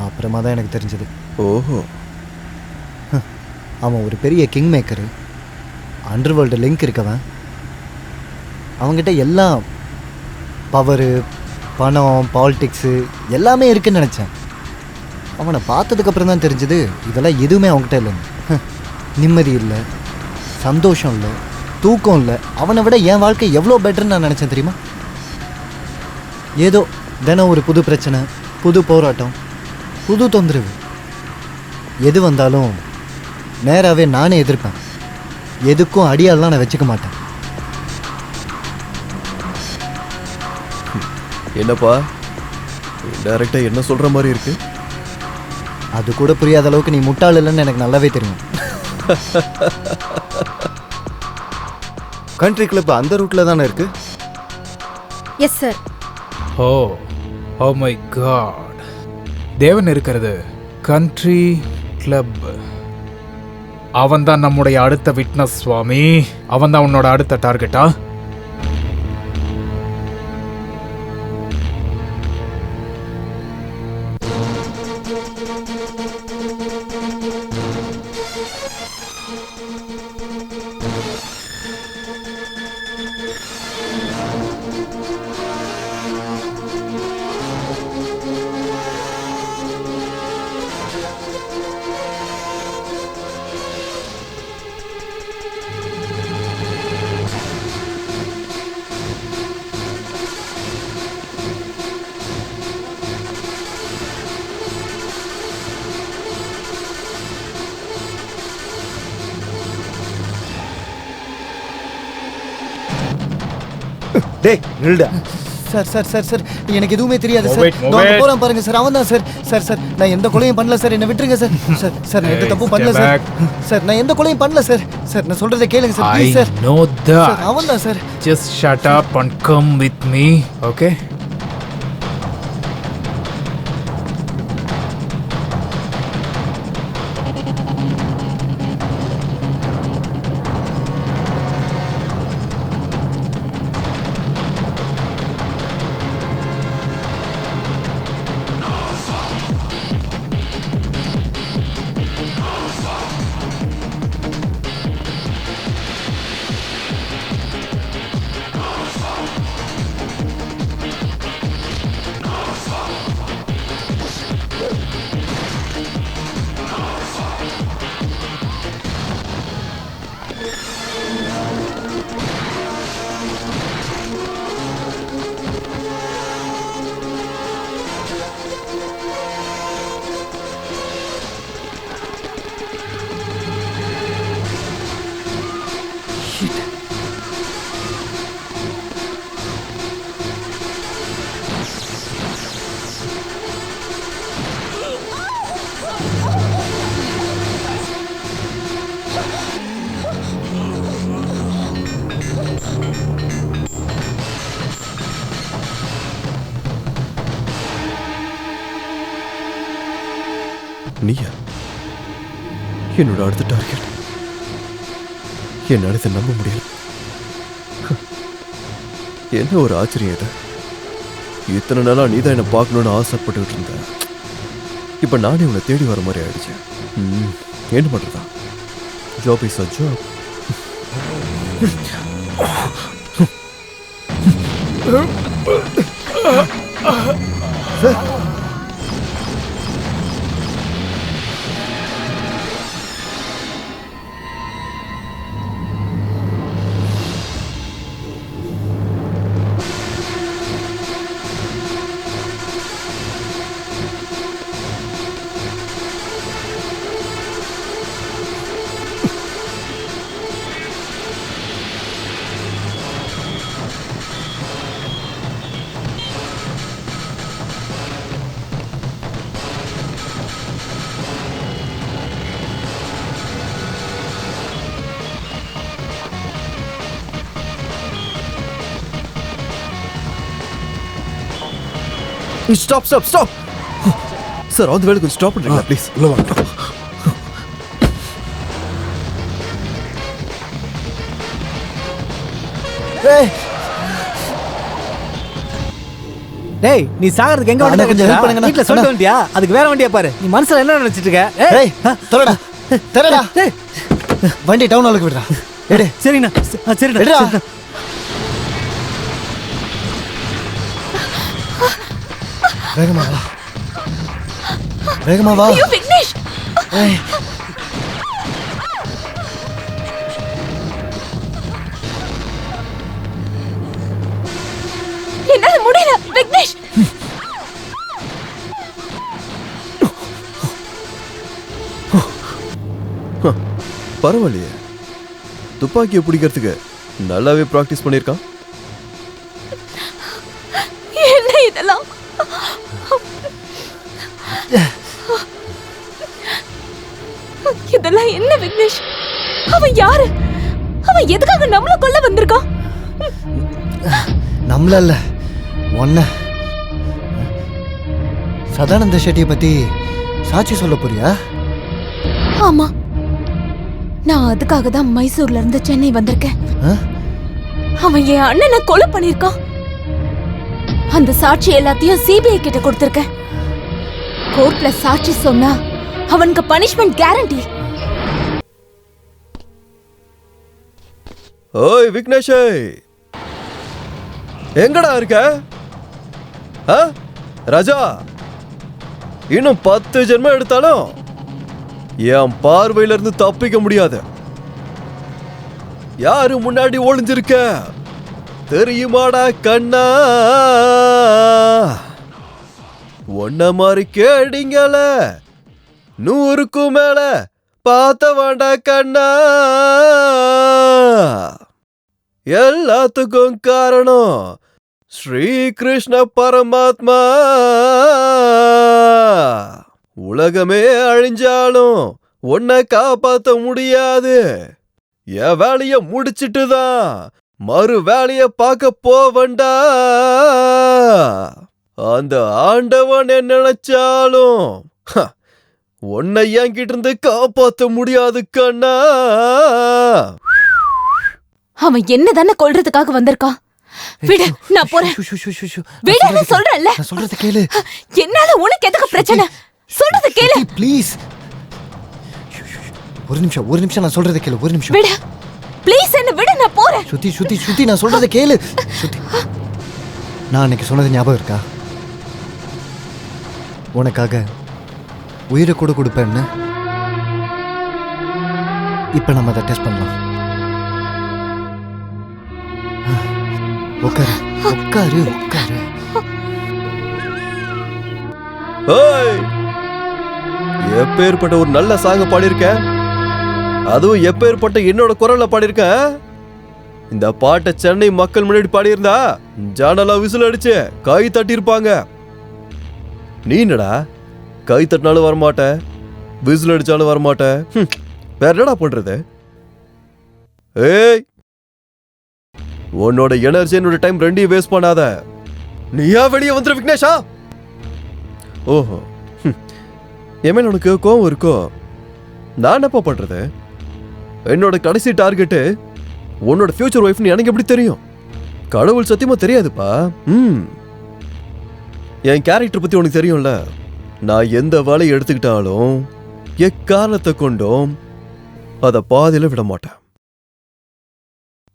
[SPEAKER 2] அப்புறமா தான் எனக்கு தெரிஞ்சது.
[SPEAKER 3] ஓஹோ.
[SPEAKER 2] அவன் ஒரு பெரிய கிங் மேக்கரு, அண்டர்வேர்ல்டு லிங்க் இருக்கவன். அவங்ககிட்ட எல்லாம் பவரு, பணம், பாலிடிக்ஸு எல்லாமே இருக்குன்னு நினச்சேன். அவனை பார்த்ததுக்கப்புறம் தான் தெரிஞ்சது இதெல்லாம் எதுவுமே அவங்ககிட்ட இல்லைன்னு. நிம்மதி இல்லை, சந்தோஷம் இல்லை, தூக்கம் இல்லை. அவனை விட என் வாழ்க்கை எவ்வளோ பெட்டர்ன்னு நான் நினச்சேன் தெரியுமா? ஏதோ தினம் ஒரு புது பிரச்சனை, புது போராட்டம், புது தொந்தரவு. எது வந்தாலும் நேராகவே நானே எதிர்ப்பேன். எதுக்கும் அடியாலாம் நான் வச்சுக்க மாட்டேன்.
[SPEAKER 3] என்னப்பா டைரக்டா என்ன சொல்ற மாதிரி இருக்கு?
[SPEAKER 2] அது கூட புரியாத அளவுக்கு நீ முட்டாள் இல்லைன்னு எனக்கு நல்லாவே தெரியும்.
[SPEAKER 7] கண்ட்ரி கிளப் அந்த ரூட்ல தானே இருக்கு?
[SPEAKER 8] Yes sir.
[SPEAKER 6] Oh my God, தேவன் இருக்கிறது கண்ட்ரி கிளப். அவன் தான் நம்முடைய அடுத்த விட்னஸ் சுவாமி. அவன் தான் உன்னோட அடுத்த டார்கெட்டா?
[SPEAKER 7] டேய் நில்டா.
[SPEAKER 2] சார் சார் சார் சார் எனக்கு எதுவுமே தெரியாது
[SPEAKER 6] Move
[SPEAKER 2] சார்.
[SPEAKER 6] it, move
[SPEAKER 2] நான்
[SPEAKER 6] it.
[SPEAKER 2] போறேன் பாருங்க சார். அவன் தான் சார். சார் சார் நான் எந்த கொலையும் பண்ணல சார். என்ன விட்டுருங்க சார். சார் சார் நான் எந்த
[SPEAKER 6] Hey,
[SPEAKER 2] தப்பும் பண்ணல
[SPEAKER 6] step
[SPEAKER 2] சார்.
[SPEAKER 6] back.
[SPEAKER 2] சார் நான் எந்த கொலையும் பண்ணல சார். சார் நான் சொல்றதை கேளுங்க sir
[SPEAKER 6] I
[SPEAKER 2] please sir.
[SPEAKER 6] know
[SPEAKER 2] sir
[SPEAKER 6] that.
[SPEAKER 2] அவன் தான் sir.
[SPEAKER 6] Just shut up and come with me, okay?
[SPEAKER 3] நீயா என்னோட அடுத்த டார்கெட்? என்னால இதை நம்ப முடியல. என்ன ஒரு ஆச்சரியம் இது. இத்தனை நாளா நீதான் என்னை பார்க்கணும்னு ஆசைப்பட்டுக்கிட்டு இருந்தேன். இப்ப நானே உன்னை தேடி வர மாதிரி ஆயிடுச்சு. என்ன பண்றதா? Job is a job. Stop! Sir, on the way, stop it, please.
[SPEAKER 9] டேய் நீ சாகிறதுக்கு எங்க
[SPEAKER 2] அண்ணா, கொஞ்சம் help
[SPEAKER 9] வண்டி
[SPEAKER 2] பண்ணுங்கண்ணா.
[SPEAKER 9] வீட்டுல சொல்லிட்டு வண்டியா? அதுக்கு வேற வண்டியா பாரு. நீ மனசுல என்ன நினைச்சிட்டு இருக்க?
[SPEAKER 2] ஏய் தரடா. தரடா.
[SPEAKER 9] டேய்
[SPEAKER 2] வண்டி டவுன் ஹாலுக்கு விடுறா. எடு.
[SPEAKER 9] சரிண்ணா. சரிண்ணா.
[SPEAKER 2] எடுடா.
[SPEAKER 9] சரிண்ணா.
[SPEAKER 2] வேகமா வா. வேகமா வா.
[SPEAKER 4] ஐயோ விக்னேஷ்,
[SPEAKER 2] ஏய்
[SPEAKER 4] என்னால முடியல விக்னேஷ்.
[SPEAKER 3] பரவாயில்லையே, துப்பாக்கியை பிடிக்கிறதுக்கு நல்லாவே பிராக்டிஸ் பண்ணியிருக்கான்.
[SPEAKER 4] என்ன இதெல்லாம் என்ன விக்னேஷ்? அவன் யாரு? அவன் எதுக்காக நம்மள கொல்ல வந்திருக்கான்?
[SPEAKER 2] நம்மள இல்ல, ஒன்ன. சதானந்த ஷெட்டியை பத்தி சாட்சி சொல்ல போறியா?
[SPEAKER 4] ஆமா, நான் அதுக்காக தான் மைசூர்ல இருந்து சென்னை வந்திருக்கேன். அவன் என் அண்ணனை கொலை பண்ணிருக்கான். அந்த சாட்சி எல்லாத்தையும் சிபிஐ கிட்ட கொடுத்திருக்கேன். கோர்ட்ல சாட்சி சொன்னா அவனுக்கு பனிஷ்மெண்ட் கேரண்டி.
[SPEAKER 3] ஓய் விக்னேஷ், எங்கடா இருக்க? ராஜா, இன்னும் 10 ஜென்மம் எடுத்தாலும் என் பார்வையில இருந்து தப்பிக்க முடியாது. யாரு முன்னாடி ஒளிஞ்சிருக்க தெரியுமாடா கண்ணா? ஒன்ன மாதிரி கேடிங்கள 100க்கும் மேல பார்த்த வேண்டா கண்ணா. எல்லாத்துக்கும் காரணம் ஸ்ரீ கிருஷ்ண பரமாத்மா. உலகமே அழிஞ்சாலும் உன்னை காப்பாத்த முடியாது. என் வேலைய முடிச்சிட்டு தான் மறு வேலைய பார்க்க போவண்டா. அந்த ஆண்டவன் என்ன நினைச்சாலும் உன்னை என்கிட்ட இருந்து காப்பாத்த முடியாது கண்ணா.
[SPEAKER 4] அவன் என்ன தானே கொல்றதுக்காக வந்திருக்கான். விடு, நான் போறேன். விடு, சொல்றேன்ல.
[SPEAKER 2] சொல்றத கேளு.
[SPEAKER 4] என்னால உனக்கு எதுக்கு பிரச்சனை? சொல்றத கேளு
[SPEAKER 2] ப்ளீஸ். ஒரு நிமிஷம் நான் சொல்றத கேளு. ஒரு நிமிஷம்
[SPEAKER 4] விடு ப்ளீஸ், என்ன விடு, நான் போறேன்.
[SPEAKER 2] சுத்தி நான் சொல்றத கேளு. சுத்தி, நான் அன்னைக்கு சொன்னது ஞாபகம் இருக்கா? உனக்காக உயிரை கூட கொடுப்பேன்னு. இப்ப நம்ம அதை டெஸ்ட் பண்ணலாம். உட்காரு.
[SPEAKER 3] எப்பேற்பட்ட ஒரு நல்ல சாங்க பாடியிருக்க, அதுவும் எப்பேற்பட்ட என்னோட குரல்ல பாடியிருக்க. இந்த பாட்டை சென்னை மக்கள் முன்னாடி பாடியிருந்தா ஜானலா விசில் அடிச்சு கை தட்டி இருப்பாங்க. நீ என்னடா கை தட்டினாலும் வரமாட்ட, விசில் அடிச்சாலும் வரமாட்ட. வேற என்னடா பண்றது? ஏய், உன்னோட எனர்ஜி என்னோட டைம் ரெண்டையும் வேஸ்ட் பண்ணாத. நீயா வெளியே வந்துரு விக்னேஷா. ஓஹோ, என் மேல உனக்கு கோவம் இருக்கோ? நான் என்னப்பா பண்றது? என்னோட கடைசி டார்கெட்டு உன்னோட ஃபியூச்சர் ஒய்ஃப்னு எனக்கு எப்படி தெரியும்? கடவுள் சத்தியமா தெரியாதுப்பா. என் கேரக்டர் பத்தி உனக்கு தெரியும்ல. நான் எந்த வேலையை எடுத்துக்கிட்டாலும் எக்காரணத்தை கொண்டும் அதை பாதியில விட மாட்டேன்.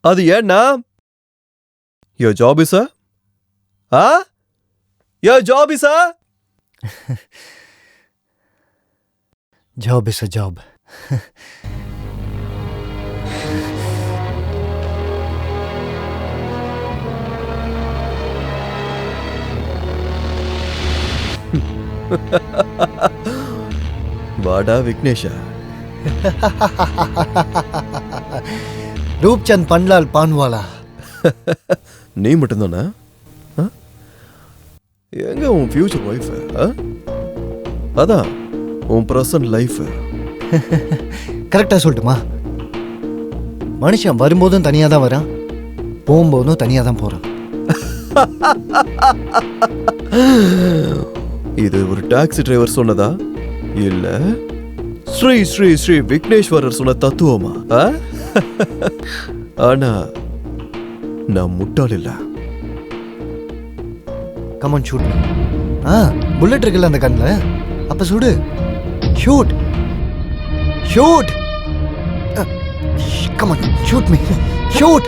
[SPEAKER 3] அது ஏன்னா your job is a your job is a
[SPEAKER 2] job is a job.
[SPEAKER 3] வாடா விக்னேஷா.
[SPEAKER 2] ரூப்சந்த் பன்லால் பான்வாலா.
[SPEAKER 3] நீ மட்டும்தானே? எங்க உன் ஃபியூச்சர் ஒய்ஃப்? அதான் உன் பிரசன்ட் லைஃப்.
[SPEAKER 2] கரெக்டா சொல்லட்டுமா? மனுஷன் வரும்போதும் தனியா தான் வரான், போகும்போதும் தனியா தான் போறான்.
[SPEAKER 3] இது ஒரு டாக்ஸி டிரைவர் சொன்னதா இல்ல ஸ்ரீ ஸ்ரீ ஸ்ரீ விக்னேஸ்வரர் சொன்ன தத்துவமா? ஆனா நான் முட்டாள் இல்ல.
[SPEAKER 2] Come on shoot. புல்லட் இருக்குல்ல அந்த கண்ணுல, அப்ப சுடு. Shoot shoot. Come on shoot me. Shoot.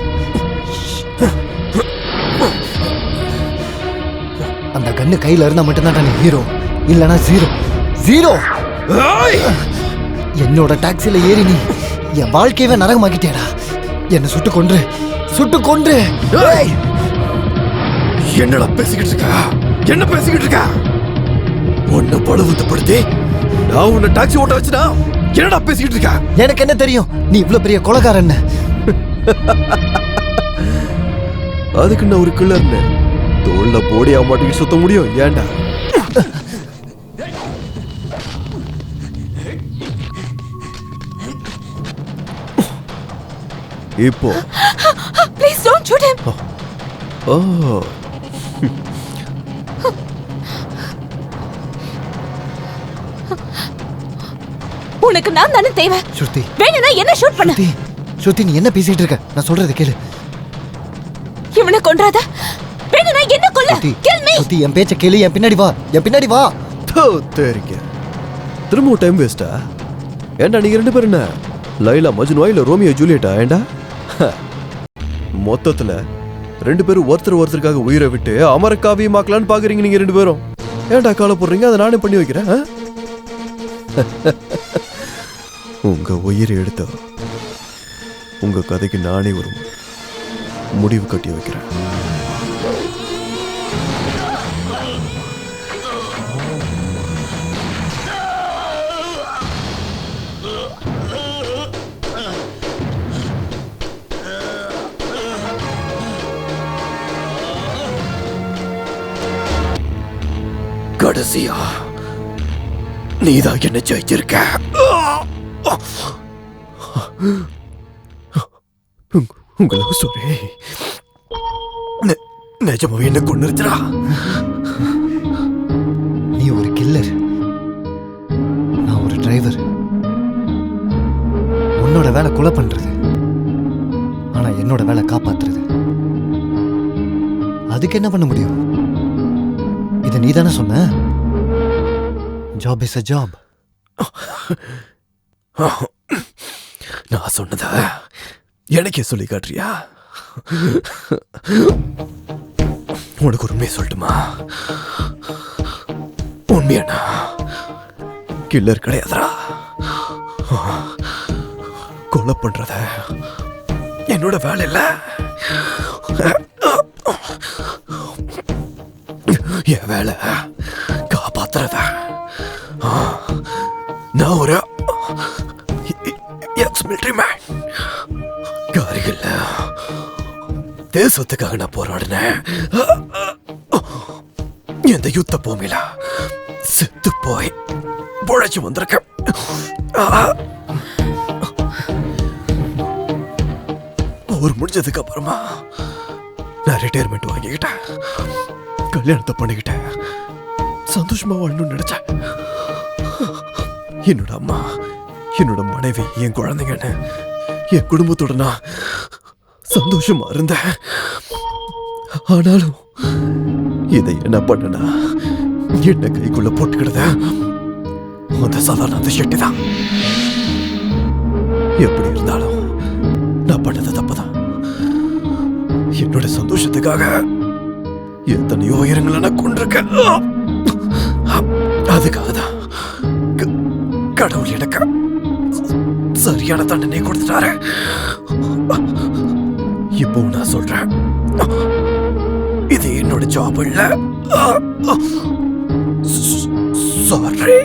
[SPEAKER 2] அந்த கண்ணு கையில இருந்தா மட்டும்தான் நீ ஹீரோ, இல்லனா ஜீரோ. என்னோட டாக்ஸில ஏறி நீ என் வாழ்க்கையவே நரகமாக்கிட்டேடா. என்ன சுட்டு கொன்று.
[SPEAKER 3] என்னடா பேசிக்கிட்டு இருக்க? என்ன பேசிக்கிட்டு இருக்க? உன்னை பழுவத்தப்படுத்தி நான் உன்னை டாக்ஸி ஓட்ட வச்சுனா என்னடா பேசிக்கிட்டு இருக்க?
[SPEAKER 2] எனக்கு என்ன தெரியும் நீ இவ்வளவு பெரிய கொலைகாரன்னு?
[SPEAKER 3] அதுக்கு நான் ஒரு கிளர்னு தோல்ல போடியா மாட்டிக்கிட்டு சுத்த முடியும்? ஏண்டா இப்போ
[SPEAKER 4] ப்ளீஸ் டோன்ட் ஷூட் ஹிம்.
[SPEAKER 3] ஓ
[SPEAKER 4] உனக்கு நான் தானே தேவை.
[SPEAKER 2] ஸ்ருதி
[SPEAKER 4] வேணும்னா என்ன ஷூட் பண்ணு.
[SPEAKER 2] ஸ்ருதி ஸ்ருதி நீ என்ன பேசிட்டு இருக்க? நான் சொல்றதை கேளு.
[SPEAKER 4] இவனை கொன்றாத. வேணும்னா என்ன கொல்ல.
[SPEAKER 2] ஸ்ருதி
[SPEAKER 4] கில் மீ.
[SPEAKER 2] ஸ்ருதி என் பேச்ச கேளு. என் பின்னாடி வா. என் பின்னாடி வா.
[SPEAKER 3] தேரிக்க திரும்ப டைம் வேஸ்டா? ஏண்டா நீங்க ரெண்டு பேரும் என்ன லைலா மஜ்னுவா இல்ல ரோமியோ ஜூலியட்டா? ஏண்டா மொத்தத்துல ரெண்டு பேரும் ஒருத்தருக்காக உயிரை விட்டு அமர காவியமாக்கலான்னு பாக்குறீங்க நீங்க ரெண்டு பேரும். ஏன்டா காலை போடுறீங்க? அதை நானே பண்ணி வைக்கிறேன். உங்க உயிரை எடுத்த உங்க கதைக்கு நானே ஒரு முடிவு கட்டி வைக்கிறேன். கடைசியா நீதான் என்ன ஜெயிச்சிருக்க. உங்க லவ் ஸ்டோரி நிஜமாவே என்ன கொன்னுருச்சுடா.
[SPEAKER 2] நீ ஒரு கில்லர், நான் ஒரு டிரைவர். உன்னோட வேலை கொலை பண்றது, ஆனா என்னோட வேலை காப்பாத்துறது. அதுக்கு என்ன பண்ண முடியும்? இதை நீ தானே சொன்ன. Job is a job.
[SPEAKER 3] நான் சொன்னத எனக்கே சொல்லி காட்டுறியா? உனக்கு ஒரு உண்மையை சொல்லட்டுமா? உண்மையானா கில்லர் கிடையாதுடா. கொலை பண்றத என்னோட வேலை இல்ல. என் வேலை காப்பாத்துறத. நான் ஒரு எக்ஸ் மிலிட்டரி மேன். காரிகள்ல தேசத்துக்காக நான் போராடினேன். இந்த யுத்த பூமியில செத்து போய் பொழைச்சு வந்திருக்கேன். ஒரு முடிஞ்சதுக்கு அப்புறமா நான் ரிட்டையர்மெண்ட் வாங்கிக்கிட்டேன். கல்யாணத்தை பண்ணிக்கிட்டேன். சந்தோஷமா வாழணும்னு நினைச்சேன். என்னோட அம்மா, என்னோட மனைவி, என் குழந்தைங்கன்னு என் குடும்பத்தோட நான் சந்தோஷமா இருந்தேன். ஆனாலும் இதை என்ன பண்ணனா என்ன கைக்குள்ள போட்டுக்கிடுத அந்த சாதாரண ஷெட்டி தான். எப்படி இருந்தாலும் நான் பண்ணது தப்புதான். என்னோட சந்தோஷத்துக்காக எத்தனையோ உயிரங்களை நான் கொண்டிருக்கேன். அதுக்காக தான் கடவுள் எனக்கு சரியான தண்டனை கொடுத்துட்டாரு. இப்போ நான் சொல்றேன், இது என்னோட ஜாப் இல்ல. Sorry.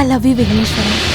[SPEAKER 4] I love you, Vigneshwaran.